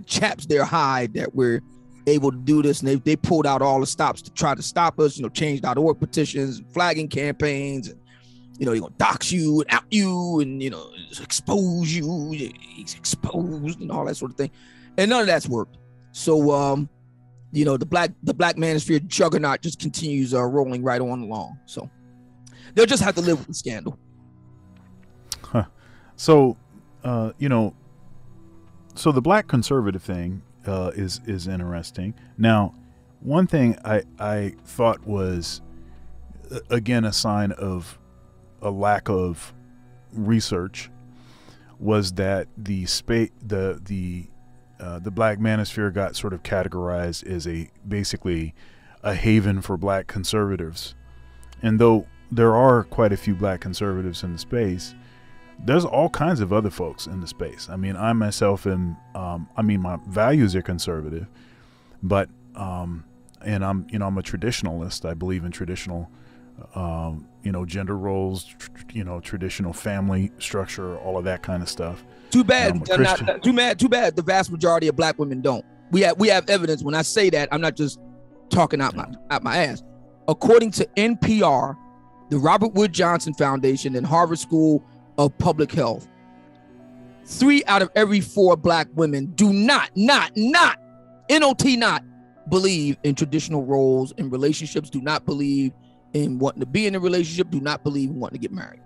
chaps their hide that we're able to do this, and they pulled out all the stops to try to stop us. You know, change.org petitions, flagging campaigns, and you know, they're gonna dox you and out you, and you know, expose you. He's exposed and all that sort of thing, and none of that's worked. So you know, the black manosphere juggernaut just continues rolling right on along. So they'll just have to live with the scandal. Huh. So you know, so the black conservative thing is interesting. Now, one thing I thought was again a sign of a lack of research was that the Black Manosphere got sort of categorized as basically a haven for black conservatives, and though there are quite a few black conservatives in the space, there's all kinds of other folks in the space. I mean, I myself am, I mean, my values are conservative, but, and I'm a traditionalist. I believe in traditional, you know, gender roles, you know, traditional family structure, all of that kind of stuff. Too bad, too bad. The vast majority of black women don't. We have evidence. When I say that, I'm not just talking out my ass. According to NPR, the Robert Wood Johnson Foundation, and Harvard School of Public Health, 3 out of every 4 black women do not believe in traditional roles in relationships, do not believe in wanting to be in a relationship, do not believe in wanting to get married.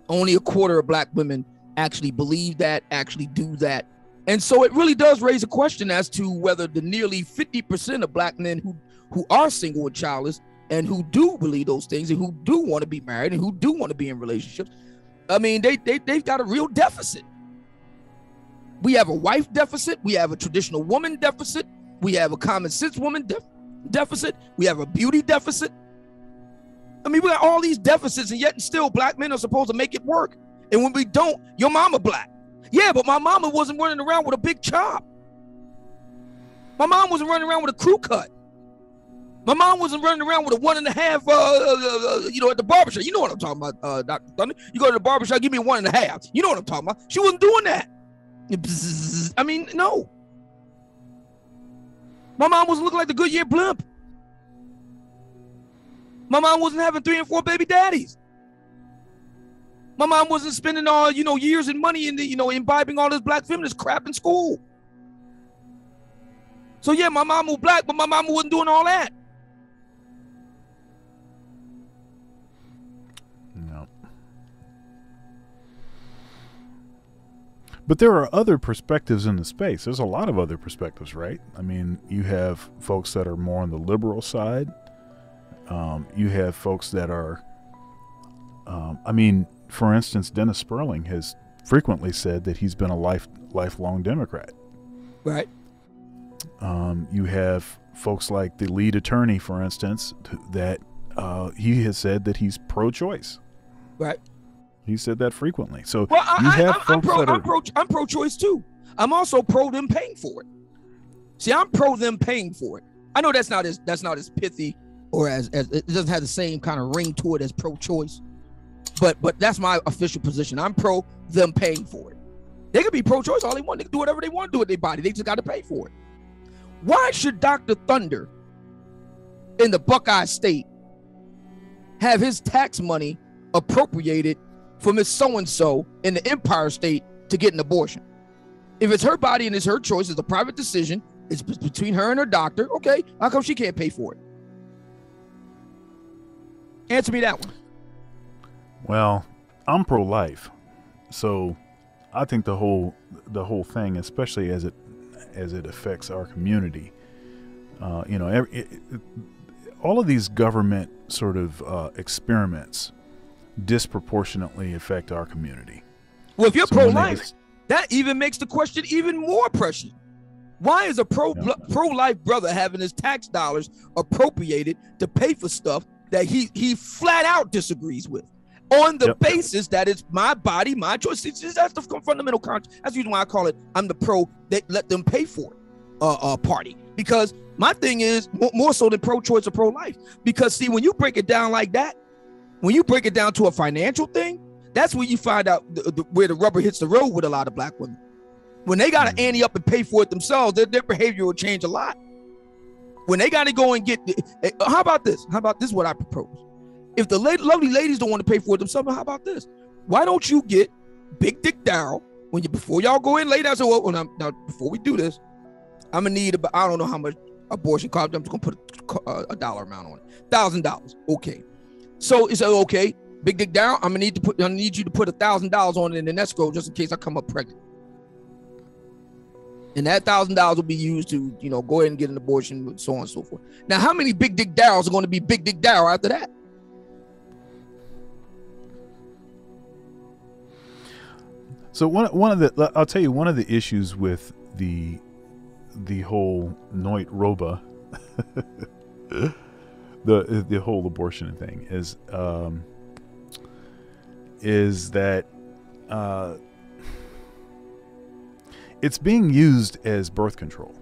Only a quarter of black women actually believe that, actually do that. And so it really does raise a question as to whether the nearly 50% of black men who are single and childless and who do believe those things and who do want to be married and who do want to be in relationships, I mean, they've got a real deficit. We have a wife deficit. We have a traditional woman deficit. We have a common sense woman deficit. We have a beauty deficit. I mean, we got all these deficits, and yet still black men are supposed to make it work. And when we don't, your mama black. Yeah, but my mama wasn't running around with a big chop. My mom wasn't running around with a crew cut. My mom wasn't running around with a 1.5, you know, at the barbershop. You know what I'm talking about, Dr. Thunder. You go to the barbershop, give me a 1.5. You know what I'm talking about. She wasn't doing that. I mean, no. My mom wasn't looking like the Goodyear blimp. My mom wasn't having 3 and 4 baby daddies. My mom wasn't spending all, you know, years and money in the, you know, imbibing all this black feminist crap in school. So yeah, my mom was black, but my mama wasn't doing all that. No. But there are other perspectives in the space. There's a lot of other perspectives, right? I mean, you have folks that are more on the liberal side. You have folks that are, I mean, for instance, Dennis Sperling has frequently said that he's been a lifelong Democrat. Right. You have folks like the lead attorney, for instance, that he has said that he's pro-choice. Right. He said that frequently. So well, I'm pro-choice too. I'm also pro them paying for it. See, I'm pro them paying for it. I know that's not as pithy or as it doesn't have the same kind of ring to it as pro-choice. But that's my official position. I'm pro them paying for it. They could be pro-choice all they want. They can do whatever they want to do with their body. They just got to pay for it. Why should Dr. Thunder in the Buckeye State have his tax money appropriated for Miss So-and-so in the Empire State to get an abortion? If it's her body and it's her choice, it's a private decision, it's between her and her doctor, okay, how come she can't pay for it? Answer me that one. Well, I'm pro-life, so I think the whole thing, especially as it affects our community, all of these government sort of experiments disproportionately affect our community. Well, if you're pro-life, that even makes the question even more pressing. Why is a pro-life brother having his tax dollars appropriated to pay for stuff that he flat out disagrees with, on the basis that it's my body, my choice? That's the fundamental concept. That's the reason why I call it, I'm the pro that let them pay for it party. Because my thing is more so than pro-choice or pro-life. Because see, when you break it down like that, when you break it down to a financial thing, that's when you find out where the rubber hits the road with a lot of black women. When they got to ante up and pay for it themselves, their behavior will change a lot. When they got to go and get, how about this? How about this? What I propose? If the lovely ladies don't want to pay for it themselves, how about this? Why don't you get Big Dick Daryl before y'all go in later? I said, well, now before we do this, I'm gonna need about, I don't know how much abortion costs. I'm just gonna put a dollar amount on it, $1,000. Okay. So it's okay, Big Dick Daryl, I'm gonna need you to put $1,000 on it in an escrow just in case I come up pregnant. And that $1,000 will be used to, go ahead and get an abortion, so on and so forth. Now, how many Big Dick Daryls are going to be Big Dick Daryl after that? So I'll tell you, one of the issues with the whole Noit Roba, the whole abortion thing is that it's being used as birth control.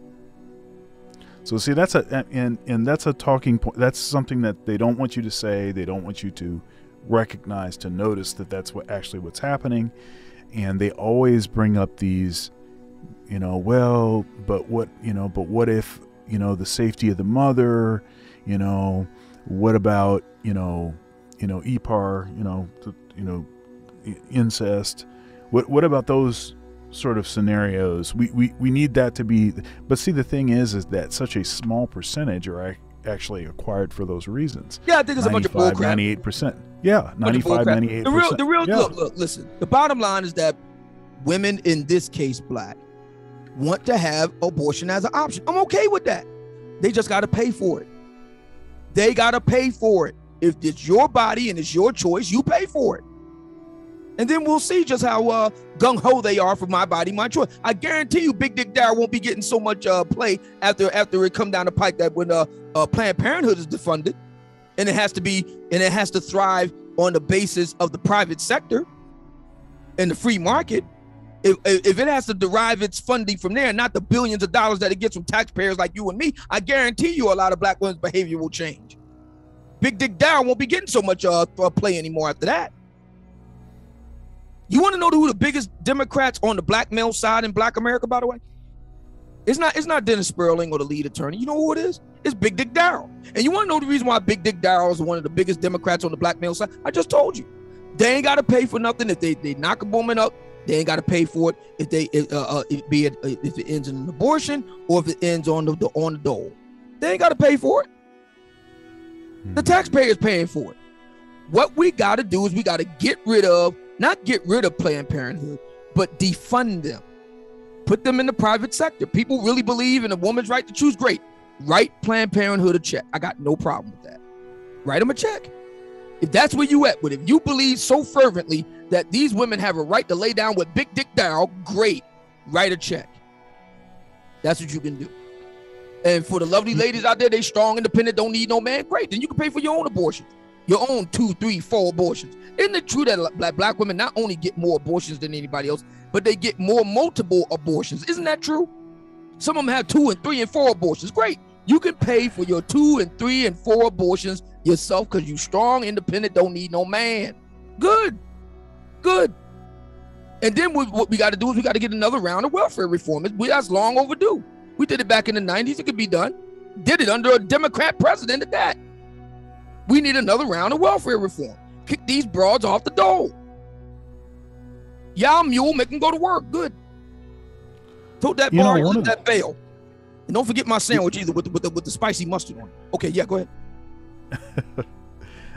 So see, that's a talking point. That's something that they don't want you to say. They don't want you to recognize, to notice that that's what's happening. And they always bring up these, but what if, the safety of the mother, what about, EPAR, incest, what about those sort of scenarios? We need that to be, but see, the thing is that such a small percentage are actually acquired for those reasons. Yeah, I think it's a bunch of bullcrap. 98%. Yeah, 95, 98%. The real look, listen, the bottom line is that women, in this case black, want to have abortion as an option. I'm okay with that. They just got to pay for it. They got to pay for it. If it's your body and it's your choice, you pay for it. And then we'll see just how gung-ho they are for my body, my choice. I guarantee you Big Dick Daryl won't be getting so much play after it come down the pike that when Planned Parenthood is defunded, and it has to thrive on the basis of the private sector and the free market. If it has to derive its funding from there, not the billions of dollars that it gets from taxpayers like you and me, I guarantee you a lot of black women's behavior will change. Big Dick Daryl won't be getting so much play anymore after that. You want to know who the biggest Democrats on the black male side in black America, by the way? It's not Dennis Sperling or the lead attorney. You know who it is? It's Big Dick Daryl. And you want to know the reason why Big Dick Daryl is one of the biggest Democrats on the black male side? I just told you. They ain't got to pay for nothing. If they knock a woman up, they ain't got to pay for it. If it ends in an abortion or if it ends on the dole, they ain't got to pay for it. The taxpayer's paying for it. What we got to do is we got to not get rid of Planned Parenthood, but defund them. Put them in the private sector. People really believe in a woman's right to choose. Great. Write Planned Parenthood a check. I got no problem with that. Write them a check. If that's where you at, but if you believe so fervently that these women have a right to lay down with Big Dick Daryl, great. Write a check. That's what you can do. And for the lovely ladies out there, they strong, independent, don't need no man, great. Then you can pay for your own abortions. Your own 2, 3, 4 abortions. Isn't it true that black women not only get more abortions than anybody else, but they get multiple abortions? Isn't that true? Some of them have 2 and 3 and 4 abortions. Great. You can pay for your 2 and 3 and 4 abortions yourself because you strong, independent, don't need no man. Good. And then what we got to do is we got to get another round of welfare reform. That's long overdue. We did it back in the 90s. It could be done. Did it under a Democrat president at that. We need another round of welfare reform. Kick these broads off the dole. Y'all mule, make them go to work. Good. Told that bar, let that fail. And don't forget my sandwich either with the spicy mustard on it. Okay, yeah, go ahead.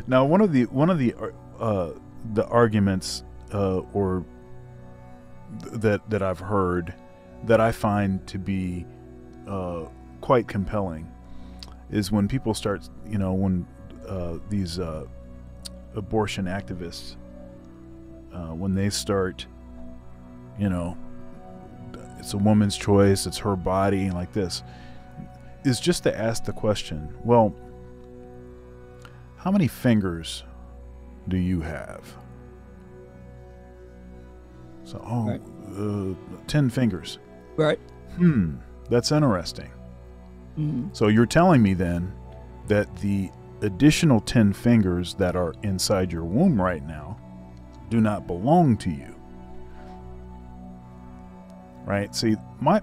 Now, one of the arguments or that I've heard that I find to be quite compelling is when people start, when these abortion activists, when they start, it's a woman's choice, it's her body, like this, is just to ask the question, well, how many fingers do you have? So, right. 10 fingers. Right. That's interesting. Mm-hmm. So you're telling me then that the additional 10 fingers that are inside your womb right now do not belong to you. Right? See, my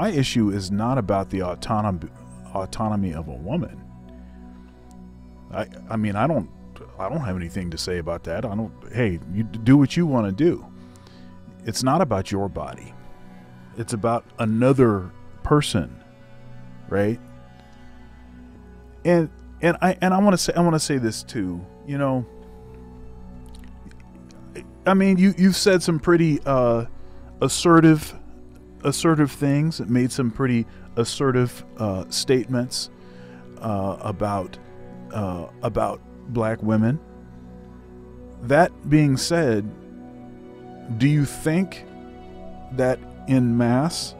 issue is not about the autonomy of a woman. I mean, I don't have anything to say about that. Hey, you do what you want to do. It's not about your body. It's about another person, right? And I want to say this too. I mean, you've said some pretty assertive things, made some pretty assertive statements about black women. That being said, do you think that en masse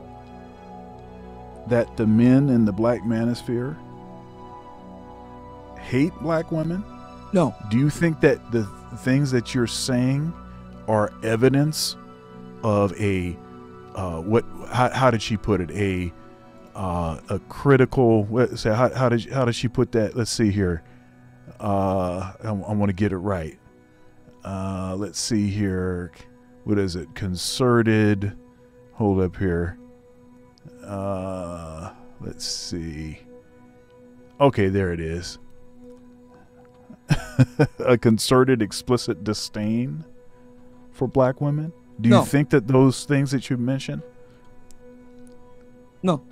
that the men in the Black Manosphere hate black women? No. Do you think that the things that you're saying are evidence of a how did she put it, a critical, how did she put that? Let's see here. I want to get it right. Let's see here. What is it? Concerted. Hold up here. Let's see. Okay, there it is. A concerted, explicit disdain for black women. Do you think that those things that you mentioned? No.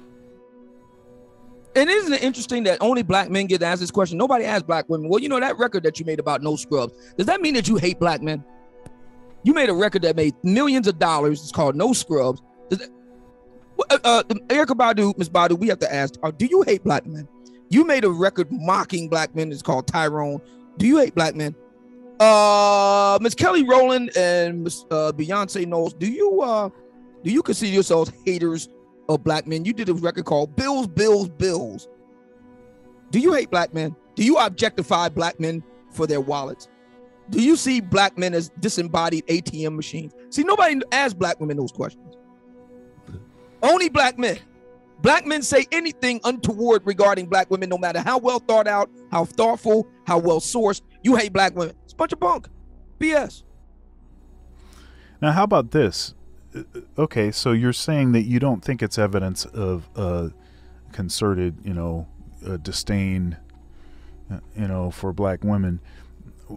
And isn't it interesting that only black men get asked this question? Nobody asks black women. Well, that record that you made about No Scrubs, does that mean that you hate black men? You made a record that made millions of dollars. It's called No Scrubs. Erykah Badu, Miss Badu, we have to ask, do you hate black men? You made a record mocking black men. It's called Tyrone. Do you hate black men? Miss Kelly Rowland and Miss Beyonce Knowles, do you consider yourselves haters of black men? You did a record called Bills, Bills, Bills. Do you hate black men? Do you objectify black men for their wallets? Do you see black men as disembodied ATM machines? See, nobody asks black women those questions. Only black men. Black men say anything untoward regarding black women, no matter how well thought out, how thoughtful, how well sourced. You hate black women. It's a bunch of bunk. BS. Now, how about this? Okay, so you're saying that you don't think it's evidence of concerted, disdain, for black women.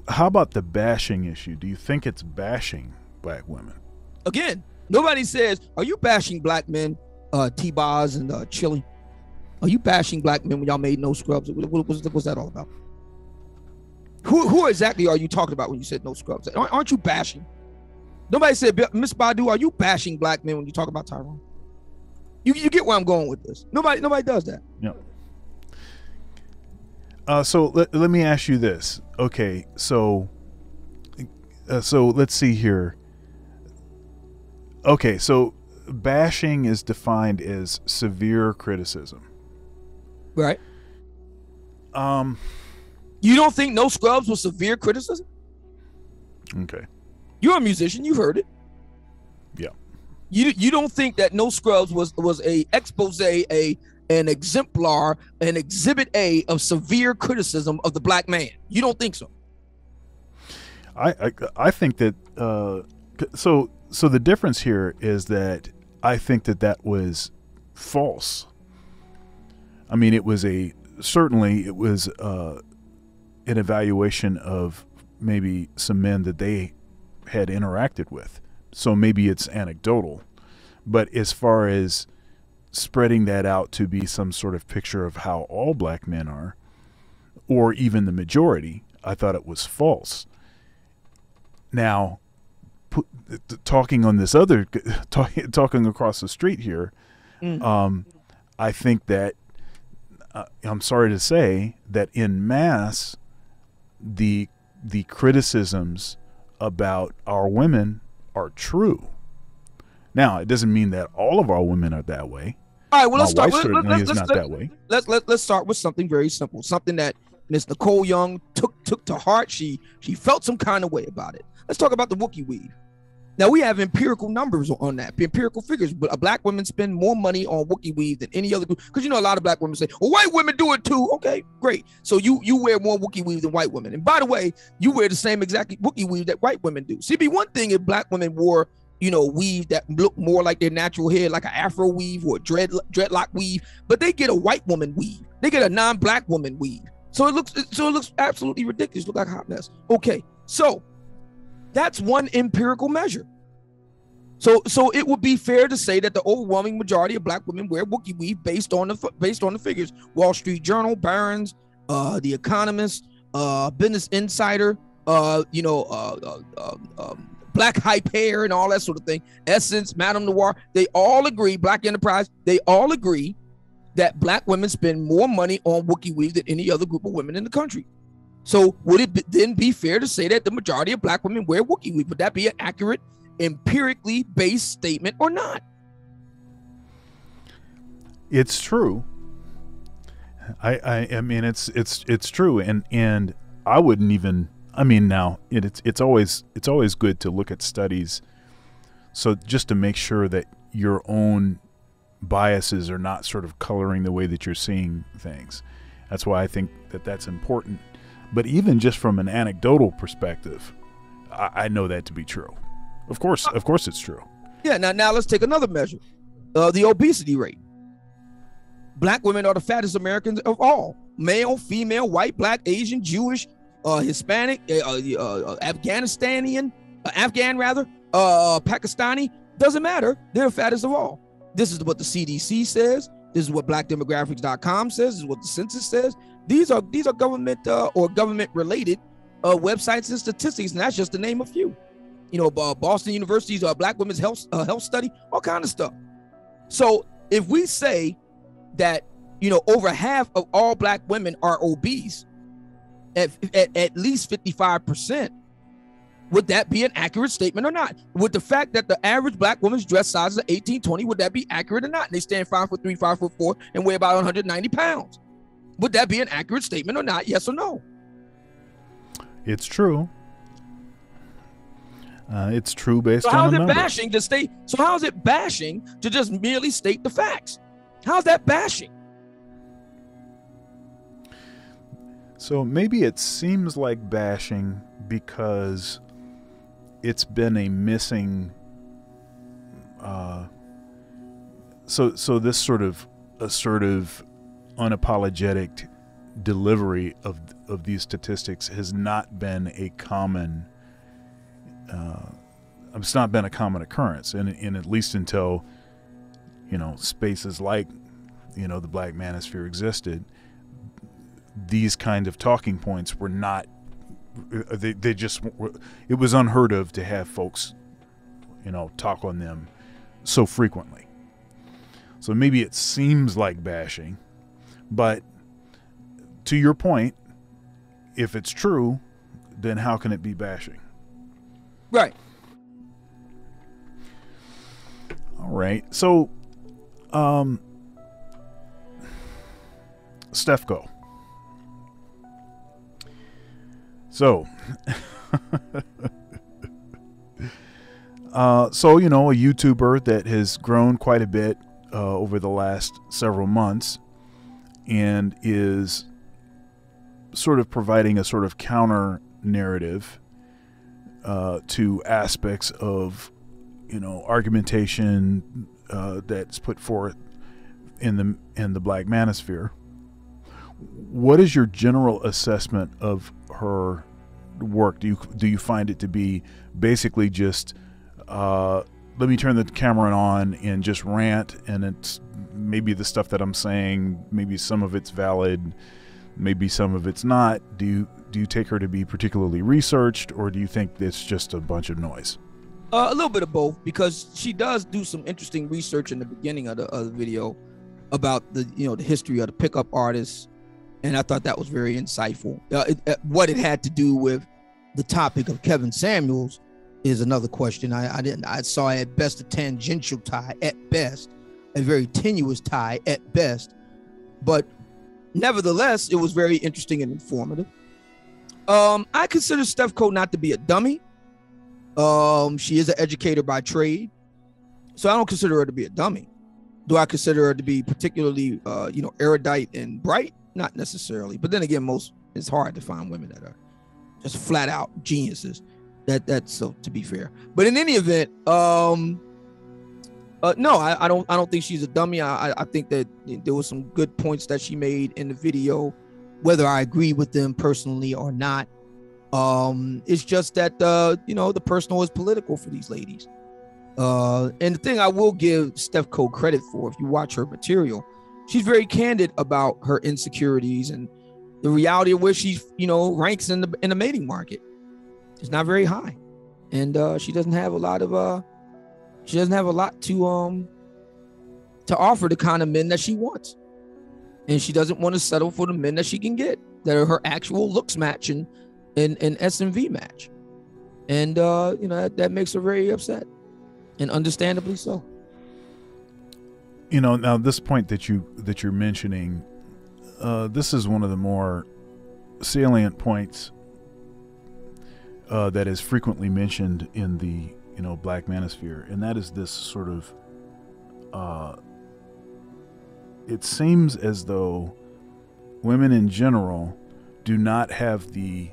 How about the bashing issue? Do you think it's bashing black women? Again, nobody says, are you bashing black men, T-Bars and Chili? Are you bashing black men when y'all made No Scrubs? What's that all about? Who exactly are you talking about when you said No Scrubs? Aren't you bashing? Nobody said, Miss Badu, are you bashing black men when you talk about Tyrone? You get where I'm going with this. Nobody does that. Yeah. So let me ask you this. Okay, so let's see here. Okay, so bashing is defined as severe criticism. Right. You don't think No Scrubs was severe criticism? Okay. You're a musician. You've heard it. Yeah. You don't think that No Scrubs was a expose, an exemplar, an exhibit A of severe criticism of the black man? You don't think so? I think that so the difference here is that I think that was false. I mean, it was an evaluation of maybe some men that they had interacted with. So maybe it's anecdotal, but as far as spreading that out to be some sort of picture of how all black men are, or even the majority, I thought it was false. Now, talking on this other, talking across the street here, I think that I'm sorry to say that en masse, the criticisms about our women are true. Now, it doesn't mean that all of our women are that way. All right, well, let's start. Let's start with something very simple, something that Miss Nicole Young took to heart. She felt some kind of way about it. Let's talk about the Wookiee weave. Now, we have empirical numbers on that, empirical figures. But black women spend more money on Wookiee weave than any other group, because a lot of black women say, well, white women do it too. Okay, great. So you wear more Wookiee weave than white women. And by the way, you wear the same exact Wookiee weave that white women do. See, it'd be one thing if black women wore weave that look more like their natural hair, like an afro weave or a dreadlock weave, but they get a white woman weave. They get a non-black woman weave. So it looks absolutely ridiculous. Look like a hot mess. Okay, so that's one empirical measure. So it would be fair to say that the overwhelming majority of black women wear Wookiee weave based on the figures. Wall Street Journal, Barron's, The Economist, Business Insider, Black Hype Hair and all that sort of thing. Essence, Madame Noir, they all agree, Black Enterprise, they all agree that black women spend more money on Wookiee weave than any other group of women in the country. So would it then be fair to say that the majority of black women wear Wookiee weave? Would that be an accurate, empirically based statement or not? It's true. I mean, it's true. And I wouldn't even, I mean, now it's always good to look at studies, so just to make sure that your own biases are not sort of coloring the way that you're seeing things. That's why I think that that's important. But even just from an anecdotal perspective, I know that to be true. Of course it's true. Yeah. Now let's take another measure, the obesity rate. Black women are the fattest Americans of all: male, female, white, black, Asian, Jewish, Hispanic, Afghan, Pakistani, doesn't matter. They're the fattest of all. This is what the CDC says. This is what blackdemographics.com says. This is what the census says. These are government or government related websites and statistics, and that's just to name a few. Boston University's Black Women's Health Study, all kind of stuff. So if we say that over half of all black women are obese, at least 55%, would that be an accurate statement or not? Would the fact that the average black woman's dress size is 18-20, would that be accurate or not? And they stand 5'3", 5'4", and weigh about 190 pounds. Would that be an accurate statement or not? Yes or no? It's true. It's true based so on the numbers. So how is it bashing to just merely state the facts? How's that bashing? So maybe it seems like bashing because it's been a missing. So this sort of assertive, unapologetic delivery of these statistics has not been a common. It's not been a common occurrence, and at least until spaces like the Black Manosphere existed, these kind of talking points were not. They just were, it was unheard of to have folks talk on them so frequently. So maybe it seems like bashing, but to your point, if it's true, then how can it be bashing? Right. All right. So, Stefco. So, a YouTuber that has grown quite a bit over the last several months and is sort of providing a sort of counter narrative to aspects of argumentation that's put forth in the Black Manosphere. What is your general assessment of her work? Do you find it to be basically just let me turn the camera on and just rant, and it's maybe the stuff that I'm saying, maybe some of it's valid, maybe some of it's not? Do you take her to be particularly researched, or do you think it's just a bunch of noise? A little bit of both, because she does do some interesting research in the beginning of the video about the history of the pickup artists, and I thought that was very insightful. What it had to do with the topic of Kevin Samuels is another question. I saw at best a tangential tie, at best a very tenuous tie at best, but nevertheless it was very interesting and informative. I consider Steph Cole not to be a dummy. She is an educator by trade, so I don't consider her to be a dummy. Do I consider her to be particularly erudite and bright? Not necessarily, but then again, it's hard to find women that are just flat out geniuses. That's so, to be fair. But in any event, no, I don't think she's a dummy. I think that there was some good points that she made in the video, whether I agree with them personally or not. It's just that the personal is political for these ladies. And the thing I will give Steph Cole credit for, if you watch her material, she's very candid about her insecurities and the reality of where she ranks in the mating market. It's not very high, and she doesn't have a lot to offer the kind of men that she wants, and she doesn't want to settle for the men that she can get that are her actual looks match and SMV match, and that makes her very upset, and understandably so. Now this point that you're mentioning, this is one of the more salient points that is frequently mentioned in the Black Manosphere, and that is this sort of it seems as though women in general do not have the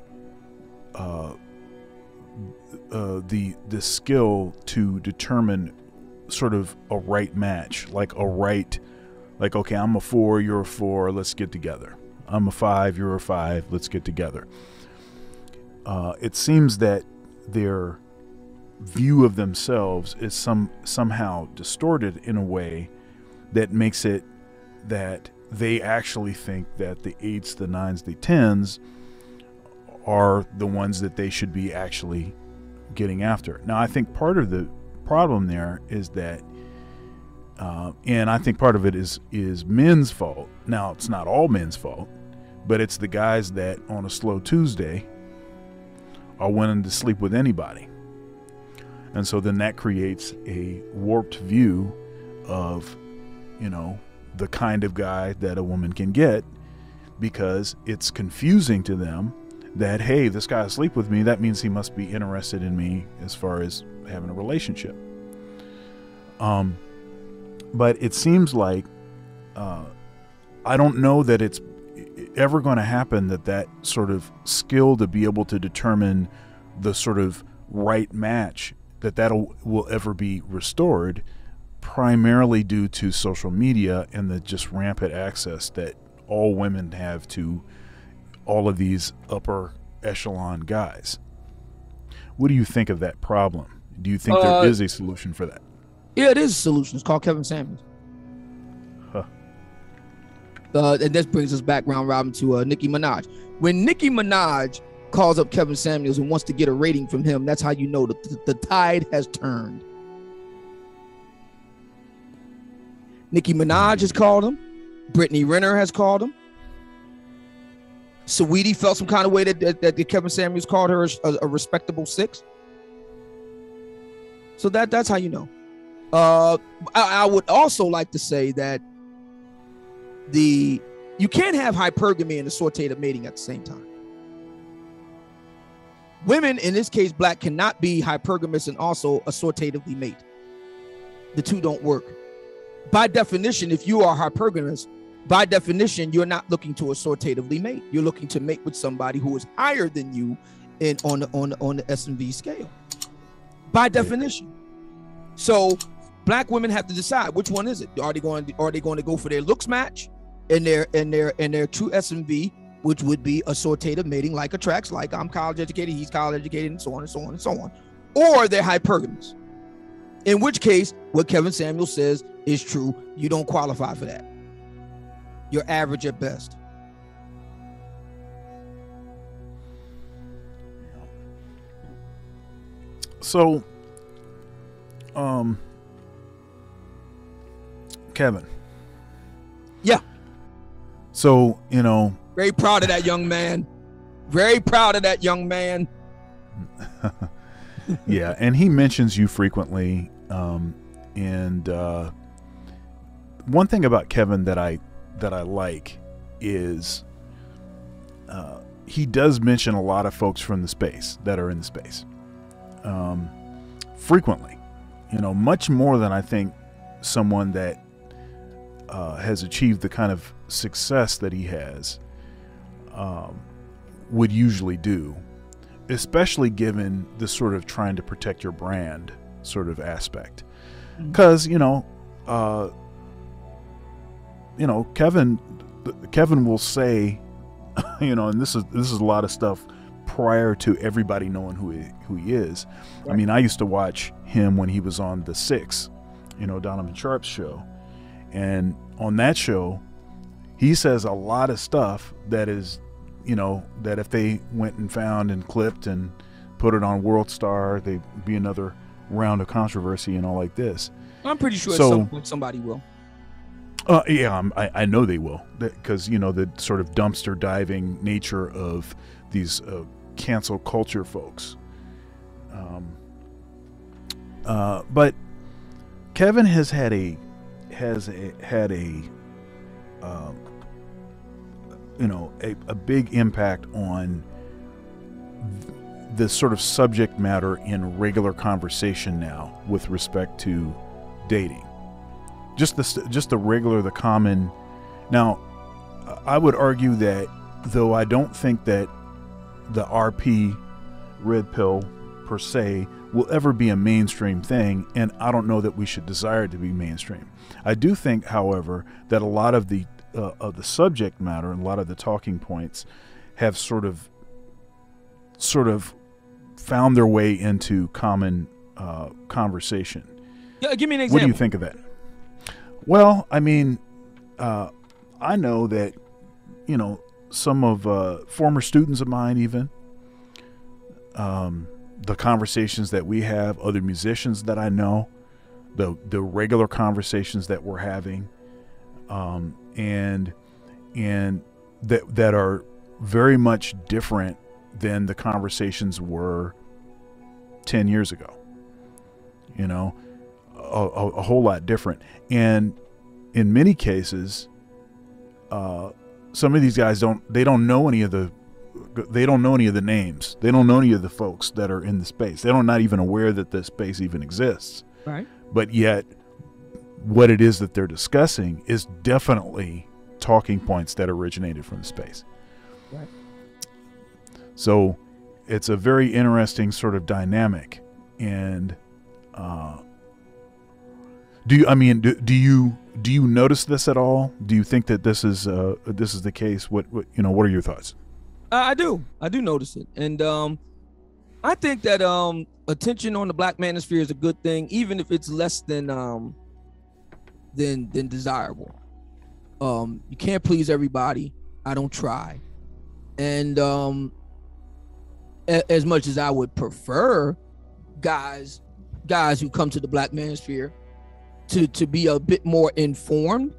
skill to determine sort of a right match, like okay, I'm a 4, you're a 4, let's get together. I'm a 5, you're a 5, let's get together. It seems that their view of themselves is somehow distorted in a way that makes it that they actually think that the 8s, the 9s, the 10s are the ones that they should be actually getting after. Now, I think part of the problem there is that, and I think part of it is men's fault. Now, it's not all men's fault, but it's the guys that on a slow Tuesday are willing to sleep with anybody. And so then that creates a warped view of, the kind of guy that a woman can get, because it's confusing to them that, hey, this guy asleep with me, that means he must be interested in me as far as having a relationship. But it seems like, I don't know that it's ever going to happen that sort of skill to be able to determine the sort of right match, that will ever be restored, primarily due to social media and the just rampant access that all women have to all of these upper echelon guys. What do you think of that problem? Do you think there is a solution for that? Yeah, it is a solution. It's called Kevin Samuels. Huh. And this brings us back round robin to Nicki Minaj. When Nicki Minaj calls up Kevin Samuels and wants to get a rating from him, that's how you know the tide has turned. Nicki Minaj has called him. Brittany Renner has called him. Saweetie felt some kind of way that Kevin Samuels called her a respectable 6. So that's how you know. I would also like to say that you can't have hypergamy and assortative mating at the same time. Women, in this case black, cannot be hypergamous and also assortatively mate. The two don't work. By definition, if you are hypergamous, by definition, you're not looking to assortatively mate. You're looking to mate with somebody who is higher than you on the SMV scale. By definition. So Black women have to decide which one is it. Are they going to go for their looks match and their true SMV, which would be assortative mating, like attracts, like I'm college educated, he's college educated, and so on and so on and so on, or they're hypergamous. In which case, what Kevin Samuels says is true. You don't qualify for that. You're average at best. So, Kevin. Yeah. So, you know. Very proud of that young man. Very proud of that young man. Yeah, and he mentions you frequently. And one thing about Kevin that I like is he does mention a lot of folks from the space that are in the space frequently, you know, much more than I think someone that has achieved the kind of success that he has would usually do, especially given the sort of trying to protect your brand sort of aspect. Because Kevin will say, you know, and this is a lot of stuff prior to everybody knowing who he is. Right. I mean, I used to watch him when he was on The Six, you know, Donovan Sharp's show, and on that show, he says a lot of stuff that is, you know, that if they went and found and clipped and put it on World Star, they'd be another round of controversy and all like this. I'm pretty sure at some point somebody will. Yeah, I know they will, because, you know, the sort of dumpster diving nature of these cancel culture folks. But Kevin has had a big impact on the sort of subject matter in regular conversation now with respect to dating. Just the regular, the common. Now, I would argue that, though I don't think that the RP, red pill per se, will ever be a mainstream thing, and I don't know that we should desire it to be mainstream. I do think, however, that a lot of the subject matter and a lot of the talking points have sort of found their way into common conversation. Yeah, give me an example. What do you think of that? Well, I mean, I know that, you know, some of former students of mine, even the conversations that we have, other musicians that I know, the regular conversations that we're having, and that are very much different than the conversations were 10 years ago. You know, a whole lot different. And in many cases, some of these guys don't know any of the names. They don't know any of the folks that are in the space. They're not even aware that the space even exists. Right. But yet, what it is that they're discussing is definitely talking points that originated from the space. Right. So it's a very interesting sort of dynamic. And do you notice this at all? Do you think that this is the case? What are your thoughts? I do notice it, and I think that attention on the Black Manosphere is a good thing, even if it's less than desirable. You can't please everybody. I don't try, and as much as I would prefer guys who come to the Black Manosphere to be a bit more informed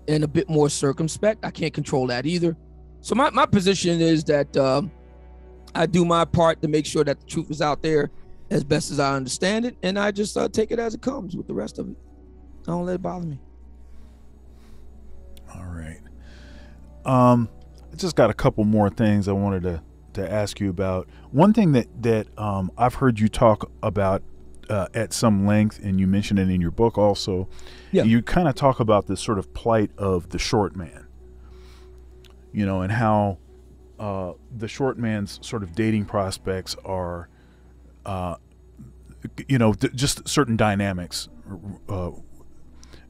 and a bit more circumspect, I can't control that either. So my position is that I do my part to make sure that the truth is out there as best as I understand it, and I just take it as it comes with the rest of it. I don't let it bother me. All right. I just got a couple more things I wanted to ask you about. One thing that I've heard you talk about at some length, and you mentioned it in your book also. Yeah. You kind of talk about this sort of plight of the short man, you know, and how the short man's sort of dating prospects are, just certain dynamics,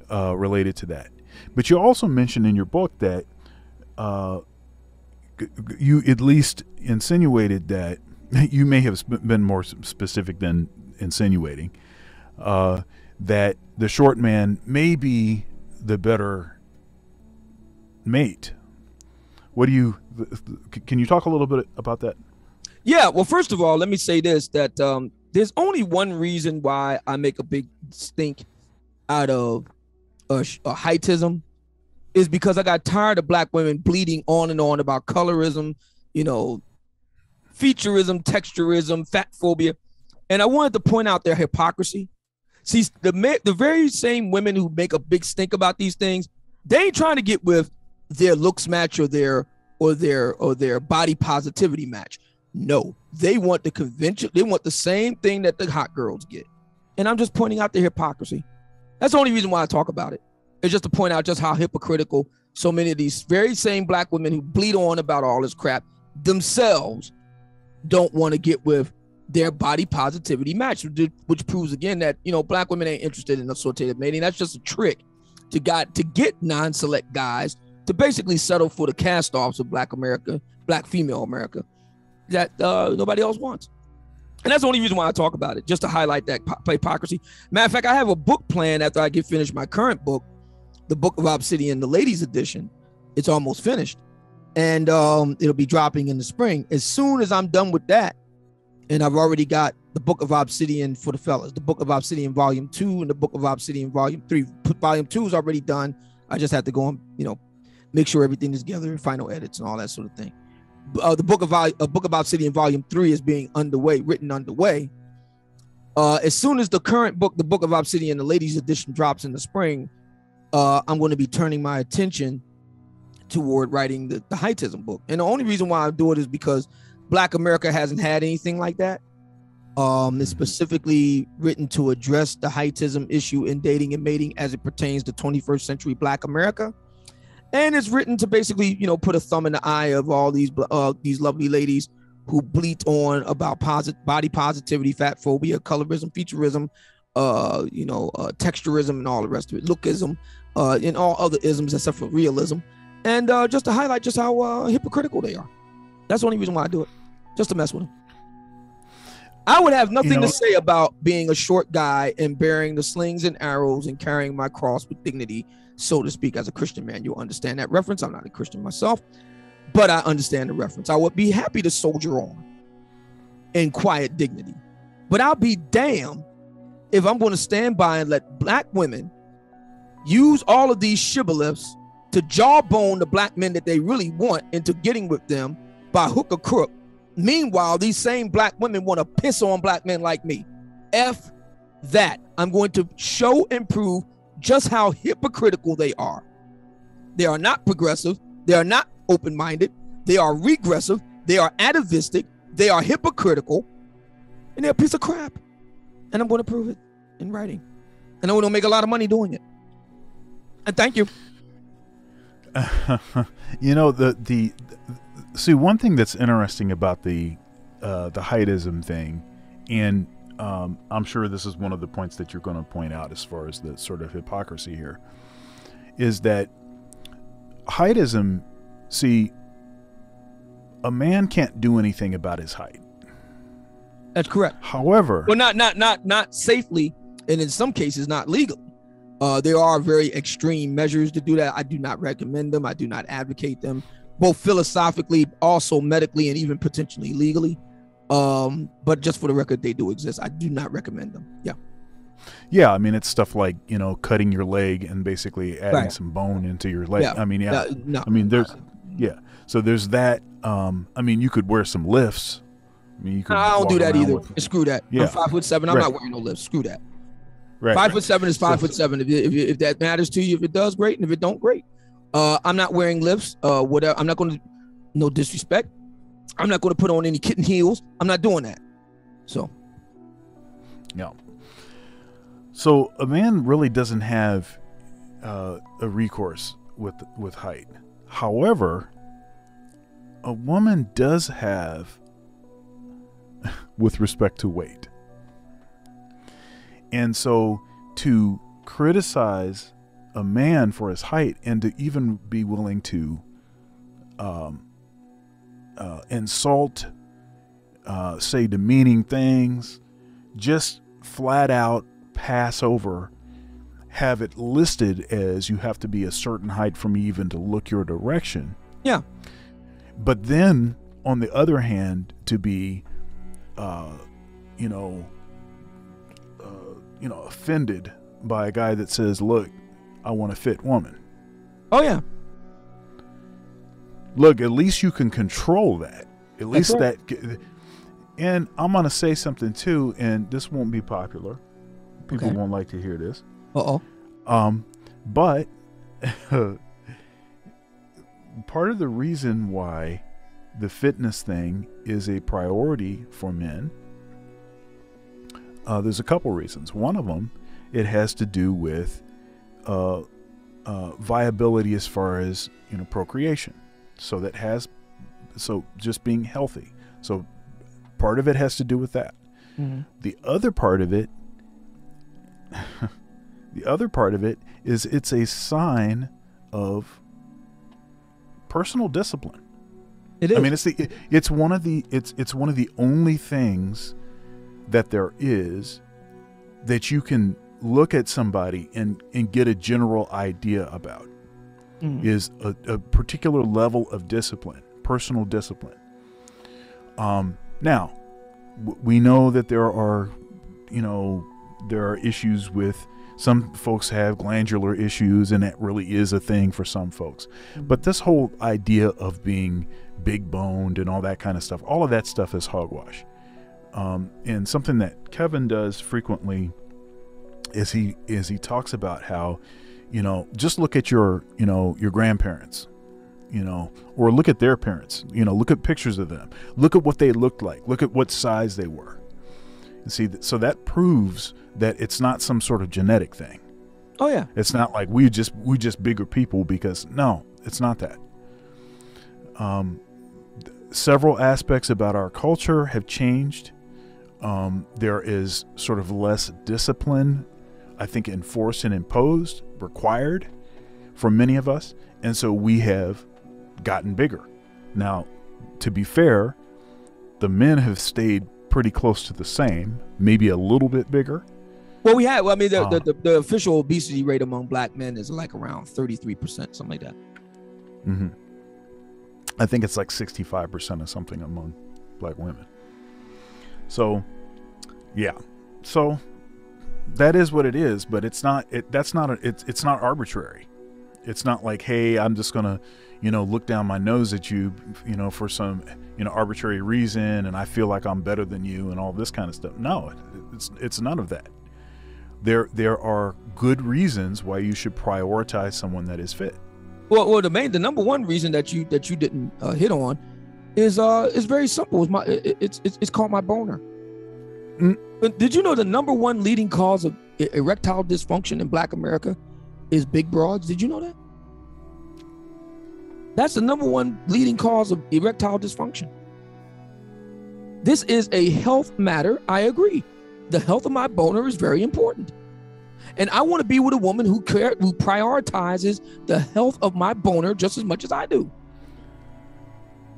related to that. But you also mentioned in your book that you at least insinuated that you may have been more specific than insinuating that the short man may be the better mate. What do you? Can you talk a little bit about that? Yeah. Well, first of all, let me say this: that there's only one reason why I make a big stink out of heightism, is because I got tired of black women bleeding on and on about colorism, featureism, texturism, fat phobia, and I wanted to point out their hypocrisy. See, the very same women who make a big stink about these things, they ain't trying to get with their looks match or their body positivity match. No, they want the convention. They want the same thing that the hot girls get. And I'm just pointing out the hypocrisy. That's the only reason why I talk about it. It's just to point out just how hypocritical so many of these very same black women who bleed on about all this crap themselves don't want to get with their body positivity match, which proves again that black women ain't interested in associated mating. That's just a trick to get non-select guys to basically settle for the cast-offs of black female America that nobody else wants. And that's the only reason why I talk about it, just to highlight that hypocrisy. Matter of fact, I have a book plan after I get finished my current book, the Book of Obsidian, the ladies edition. It's almost finished, and it'll be dropping in the spring. As soon as I'm done with that, and I've already got the Book of Obsidian for the fellas, the Book of Obsidian Volume 2 and the Book of Obsidian Volume 3. Volume 2 is already done. I just have to go and, make sure everything is together, final edits and all that sort of thing. The Book of Obsidian Volume 3 is being written underway. As soon as the current book, the Book of Obsidian, the ladies edition, drops in the spring, I'm going to be turning my attention toward writing the heightism book. And the only reason why I do it is because Black America hasn't had anything like that. It's specifically written to address the heightism issue in dating and mating as it pertains to 21st century Black America. And it's written to basically, put a thumb in the eye of all these lovely ladies who bleat on about body positivity, fat phobia, colorism, featureism, texturism, and all the rest of it, lookism, and all other isms except for realism. And just to highlight just how hypocritical they are. That's the only reason why I do it, just to mess with them. I would have nothing to say about being a short guy and bearing the slings and arrows and carrying my cross with dignity, so to speak. As a Christian man, you'll understand that reference. I'm not a Christian myself, but I understand the reference. I would be happy to soldier on in quiet dignity, but I'll be damned if I'm going to stand by and let black women use all of these shibboleths to jawbone the black men that they really want into getting with them by hook or crook. Meanwhile, these same black women want to piss on black men like me. F that. I'm going to show and prove just how hypocritical they are. They are not progressive. They are not open-minded. They are regressive. They are atavistic. They are hypocritical. And they're a piece of crap. And I'm going to prove it in writing. And I'm going to make a lot of money doing it. And thank you. See, one thing that's interesting about the heightism thing, and I'm sure this is one of the points that you're going to point out as far as the sort of hypocrisy here, is that heightism, see, a man can't do anything about his height. That's correct. However, well, not safely, and in some cases not legally. There are very extreme measures to do that. I do not recommend them. I do not advocate them, both philosophically, also medically, and even potentially legally. But just for the record, they do exist. I do not recommend them. Yeah. Yeah, I mean, it's stuff like, cutting your leg and basically adding some bone into your leg. Yeah. I mean, yeah. No, I mean, so there's that. I mean, you could wear some lifts. I mean, you could. I don't do that either. Screw that. Yeah. I'm 5'7". I'm not wearing no lifts. Screw that. Right. 5'7" is 5'7". If that matters to you, if it does, great. And if it don't, great. I'm not wearing lifts. Whatever. I'm not going to. No disrespect. I'm not going to put on any kitten heels. I'm not doing that. So. Yeah. So a man really doesn't have a recourse with height. However, a woman does have with respect to weight. And so to criticize a man for his height and to even be willing to insult, say demeaning things, just flat out pass over, have it listed as you have to be a certain height for me even to look your direction. Yeah. But then on the other hand, to be, offended by a guy that says, look, I want a fit woman. Oh yeah. Look, at least you can control that. At least right. that. And I'm going to say something too, and this won't be popular. People won't like to hear this. Uh-oh. But part of the reason why the fitness thing is a priority for men, there's a couple reasons. One of them, it has to do with viability as far as procreation. So just being healthy. So part of it has to do with that. Mm-hmm. The other part of it is it's a sign of personal discipline. It is. I mean, it's one of the only things that there is that you can look at somebody and get a general idea about. Mm-hmm. Is a particular level of discipline, personal discipline. Now, we know that there are issues with some folks have glandular issues, and that really is a thing for some folks. But this whole idea of being big boned and all that kind of stuff, all of that stuff is hogwash. And something that Kevin does frequently is he talks about how, just look at your grandparents, or look at their parents, look at pictures of them, look at what they looked like, look at what size they were. And see, so that proves that it's not some sort of genetic thing. Oh yeah. It's not like we just bigger people, because no, it's not that. Several aspects about our culture have changed. There is sort of less discipline, I think, enforced and imposed, required for many of us. And so we have gotten bigger. Now, to be fair, the men have stayed pretty close to the same, maybe a little bit bigger. Well, the official obesity rate among black men is like around 33%, something like that. Mm-hmm. I think it's like 65% or something among black women. So, yeah. So that is what it is, but it's not arbitrary. It's not like, hey, I'm just gonna, look down my nose at you, for some, arbitrary reason, and I feel like I'm better than you and all this kind of stuff. No, it's none of that. There are good reasons why you should prioritize someone that is fit. Well, the number one reason that you didn't hit on is very simple. It's called my boner. Did you know the number one leading cause of erectile dysfunction in Black America is big broads? Did you know that? That's the number one leading cause of erectile dysfunction. This is a health matter. I agree. The health of my boner is very important. And I want to be with a woman who prioritizes the health of my boner just as much as I do.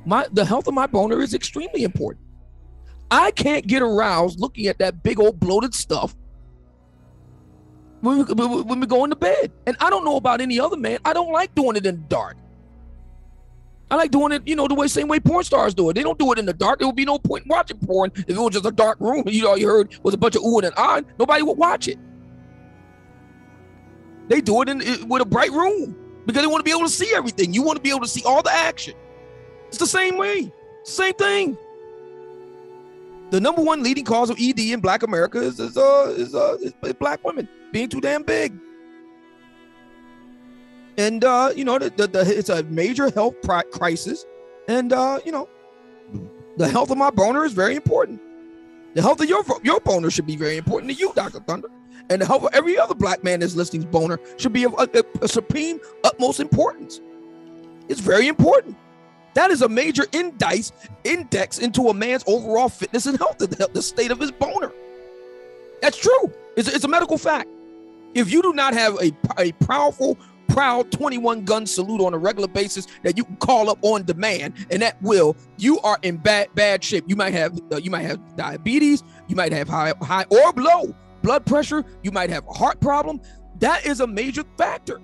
The health of my boner is extremely important. I can't get aroused looking at that big old bloated stuff when we go into bed. And I don't know about any other man. I don't like doing it in the dark. I like doing it, the same way porn stars do it. They don't do it in the dark. There would be no point in watching porn if it was just a dark room and all you heard was a bunch of ooh and ah. Nobody would watch it. They do it with a bright room because they want to be able to see everything. You want to be able to see all the action. It's the same way. Same thing. The number one leading cause of ED in Black America is black women being too damn big. And, it's a major health crisis. And, the health of my boner is very important. The health of your boner should be very important to you, Dr. Thunder. And the health of every other black man that's listening's boner should be of a supreme, utmost importance. It's very important. That is a major index into a man's overall fitness and health, the state of his boner. That's true. It's a medical fact. If you do not have a powerful, proud 21 gun salute on a regular basis that you can call up on demand and at will, you are in bad shape. You might have diabetes, you might have high or low blood pressure, you might have a heart problem. That is a major factor.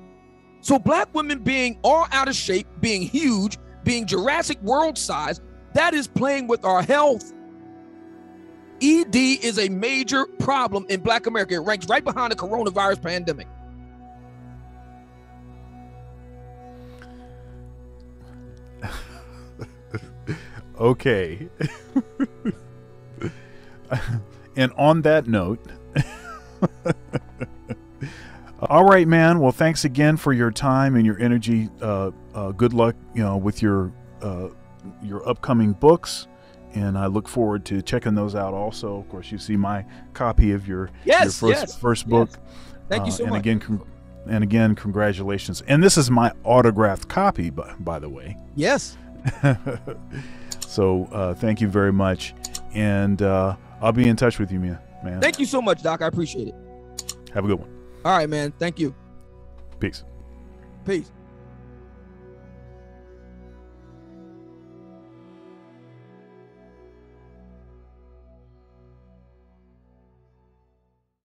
So black women being all out of shape, being huge, being Jurassic World size, that is playing with our health. ED is a major problem in Black America. It ranks right behind the coronavirus pandemic. Okay. And on that note, all right, man. Well, thanks again for your time and your energy. Good luck, with your upcoming books. And I look forward to checking those out also. Of course, you see my copy of your first book. Thank you so much. And again, congratulations. And this is my autographed copy, by the way. Yes. So thank you very much. And I'll be in touch with you, man. Thank you so much, Doc. I appreciate it. Have a good one. All right, man. Thank you. Peace. Peace.